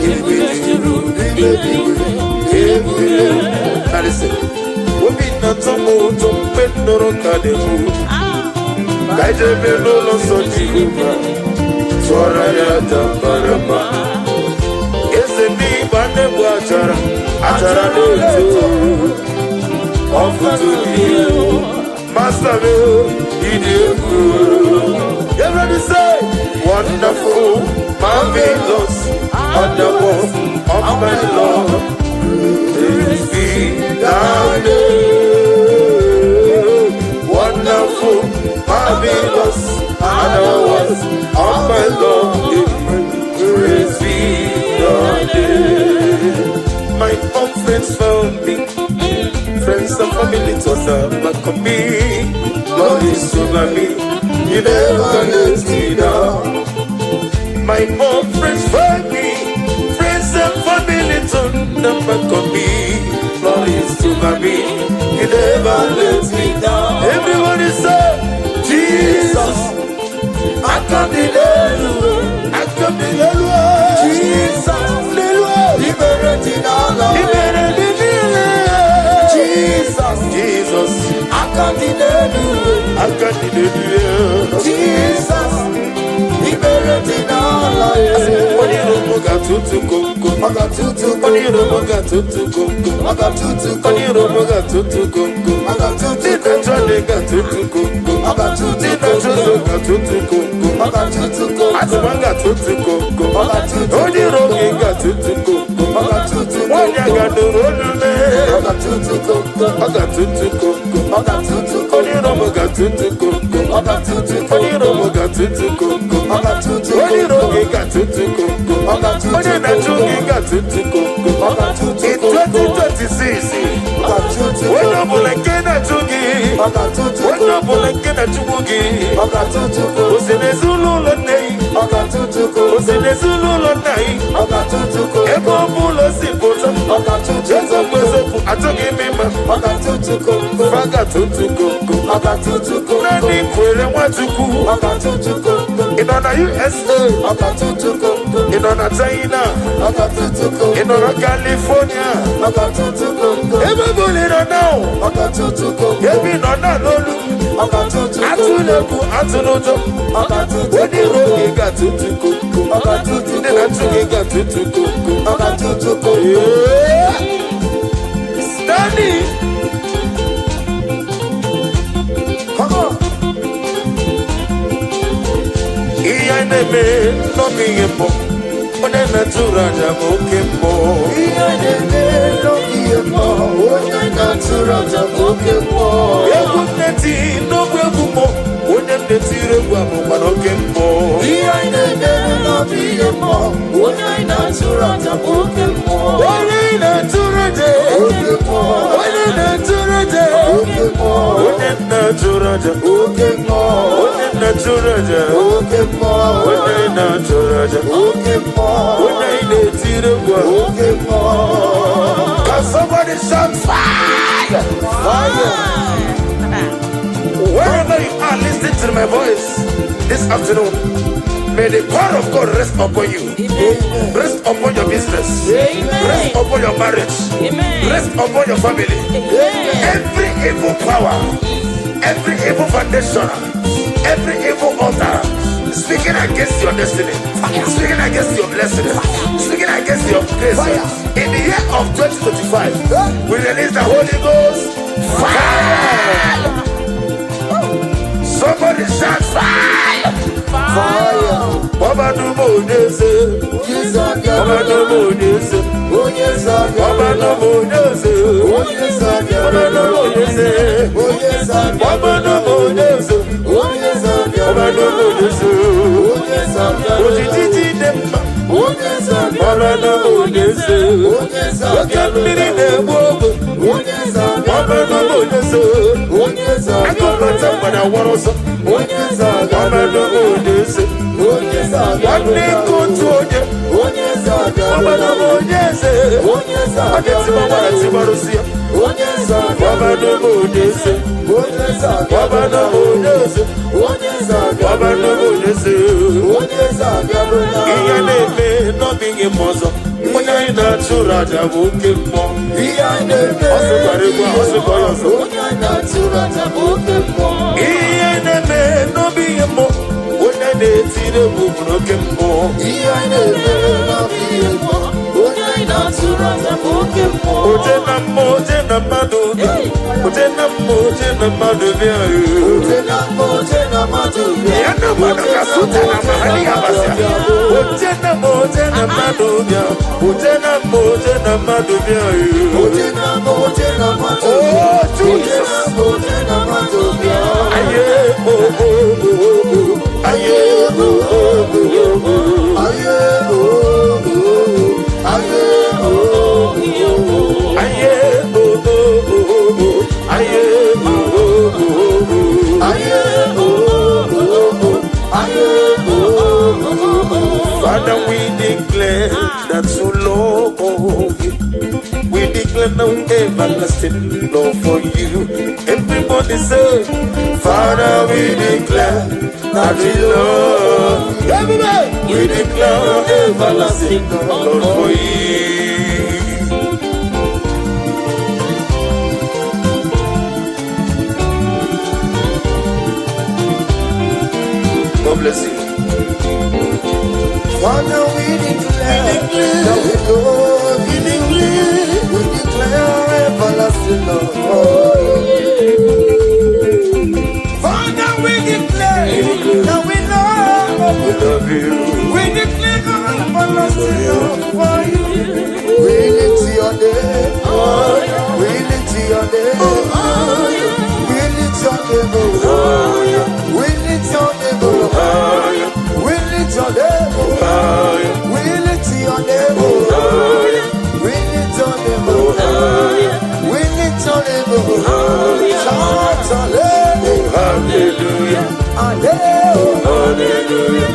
Ebube juru n'imeligo. Ebube. Now listen. Obi na tomo tombe noro kademu. Kaijebe no lo so jiruba. Soraya Tambarama. Is the deep and the water? Atara to offer to you, Master. Did you everybody say wonderful, marvelous, wonderful of my Lord? Praise be down there. Wonderful, marvelous, wonderful of my Lord. Praise be down there. My own friends found me. Friends and family told them back on me. Lord is over me. You never let me down. My own friends found me. Friends and family told them back on me. Lord is over me. You never let me down. Everybody say, Jesus, I come to I come to Jesus, liberating all of Jesus, I can't Jesus, liberating all of you. In on USA, in on China, in on California, everybody don't know. Every no Lulu, Atulaku, Atulujo, when you roll, got to then I took Standing. Come on. Iyaneme no miyemo, one natura jamokemo. Iyaneme no miyemo, one natura jamokemo. Eguneti no gwegumo, one netire gwamo manokemo. Iyaneme no miyemo, one natura jamokemo. One natura jamokemo. One natura jamokemo. One natura jamokemo. Naturaja, okay, more. When I naturaja, okay, more. When I netira, okay, more. Can somebody shout fire? Fire! Wherever you are listening to my voice this afternoon, may the power of God rest upon you. Amen. Rest upon your business. Amen. Rest upon your marriage. Amen. Rest upon your family. Amen. Every evil power, every evil foundation, every evil altar speaking against your destiny, speaking against your blessing, speaking against your grace. In the year of 2025, we release the Holy Ghost fire. Somebody shout fire. Fire. Baba no more nese. Baba no more nese. Baba no more nese. Baba no more nese. Baba no more nese. Baba no more nese. Ojiji demba. Baba no more nese. Okamiri nebogo. Baba no more nese. Akomata mana waroso. Baba no more nese. Wani kutuoje. Baba no more nese. Ageti baba na tibarusia. Baba no more nese. Baba no more nese. Baba no more nese. Iya neme no bingi mozo. Muna ina chura jabuke mo. Iya neme. Osu barigwa osu boyoso. Muna ina chura jabuke mo. Iya neme no bingi mo. Muna ina tire buburoke mo. Iya neme no bingi mo. Muna ina chura jabuke mo. Ojena mo ojena madubia. Ojena mo ojena madubia. Ojena mo ojena madubia. Yana madoka suta na mahali ya basia. Ojena mo ojena madubia. Ojena mo ojena madubia. Ojena mo ojena madubia. Oh Jesus. Ojena mo ojena madubia. Aye oh oh oh oh. Aye oh oh oh oh. Aye oh oh oh. Aye oh oh oh. Aye oh oh oh. Aye oh oh oh. Aye oh oh oh. Aye oh oh oh. Father, we declare that you love you. We declare no everlasting love for you. Everybody say, Father, we declare that we love you. Everybody, we declare everlasting love for you. God bless you. Father, we declare that we love you. We declare everlasting love for you. Father, we declare that we love you. We declare everlasting love for you. We lift your name. We lift your name. We lift your name. We lift your name. We lift your name. We lift your name. We lift your name. We lift your name. Shout hallelujah. Hallelujah. Hallelujah.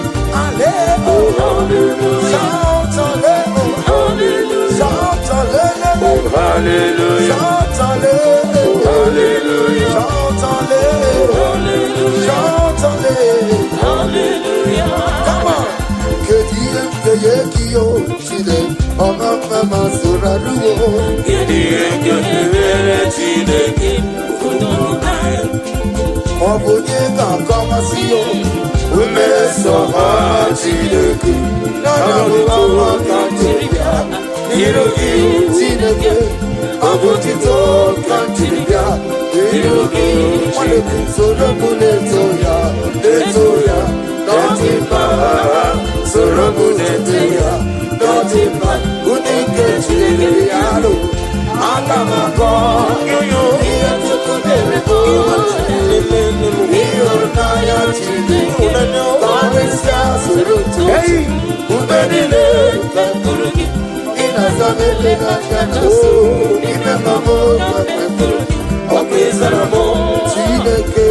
Shout hallelujah. Shout hallelujah. Hallelujah. Shout hallelujah. Shout hallelujah. Shout hallelujah. Come on. Kediem keyekio chide mama suraruo. Kediem keyekio chide Obonye kakamasiyo. Umeso chide nana mama kantiria. Irogi chide abotito kantiria. Irogi wale kusorobune toya. Etoya. Dotimba, Sorobunetia, Dotimba, Unike Chiliano, Akamako, you, Yakunerebo, Naya Chili, Barista, Surutu, Ubenile, Inazabele, Inamamo, Okizaramo, Chileke,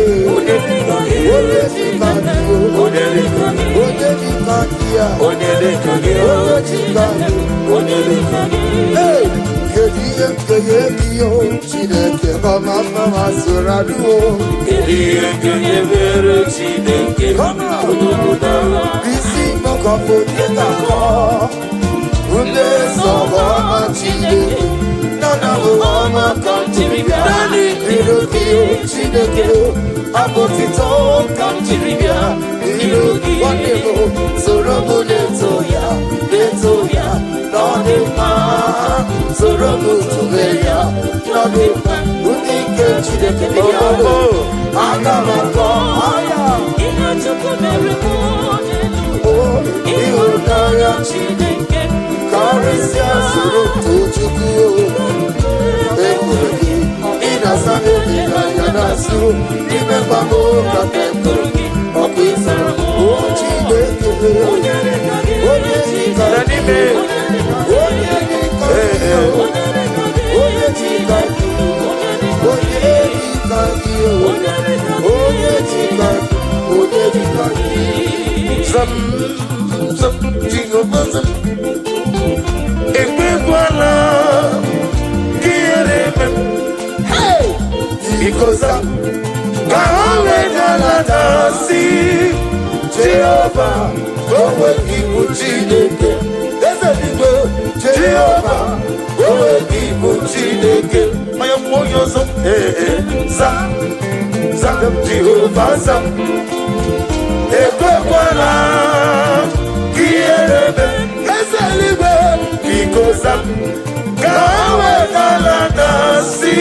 Come on. gị Chineke abụtito ka m jiri bịa n'iru gị nwanne m soro m na-eto ya na ọ dị mma soro m tobe ya na ọ dị mma ndị nke Chineke dị ya aga m akọ ihe Chukwu mere m ịhụnanya Chineke karịsịa soro Chukwu ekwuru gị ịna-asa n'obi n'anya n'azụ n'ime mgbagbo ka mekụrụ gị ọkụ ịsara o Chineke onye jikara n'ime onye jikara onye jikara onye jikara Zam Jehovah zam Ekwekwala Kiereme Because Kawegaladasi Jehovah Owe ibu Chineke Ezeligwe Jehovah Owe ibu Chineke Maya mwoyo zam Zam Jehovah zam Ekwekwala Kiereme Ezeligwe Because Kawegaladasi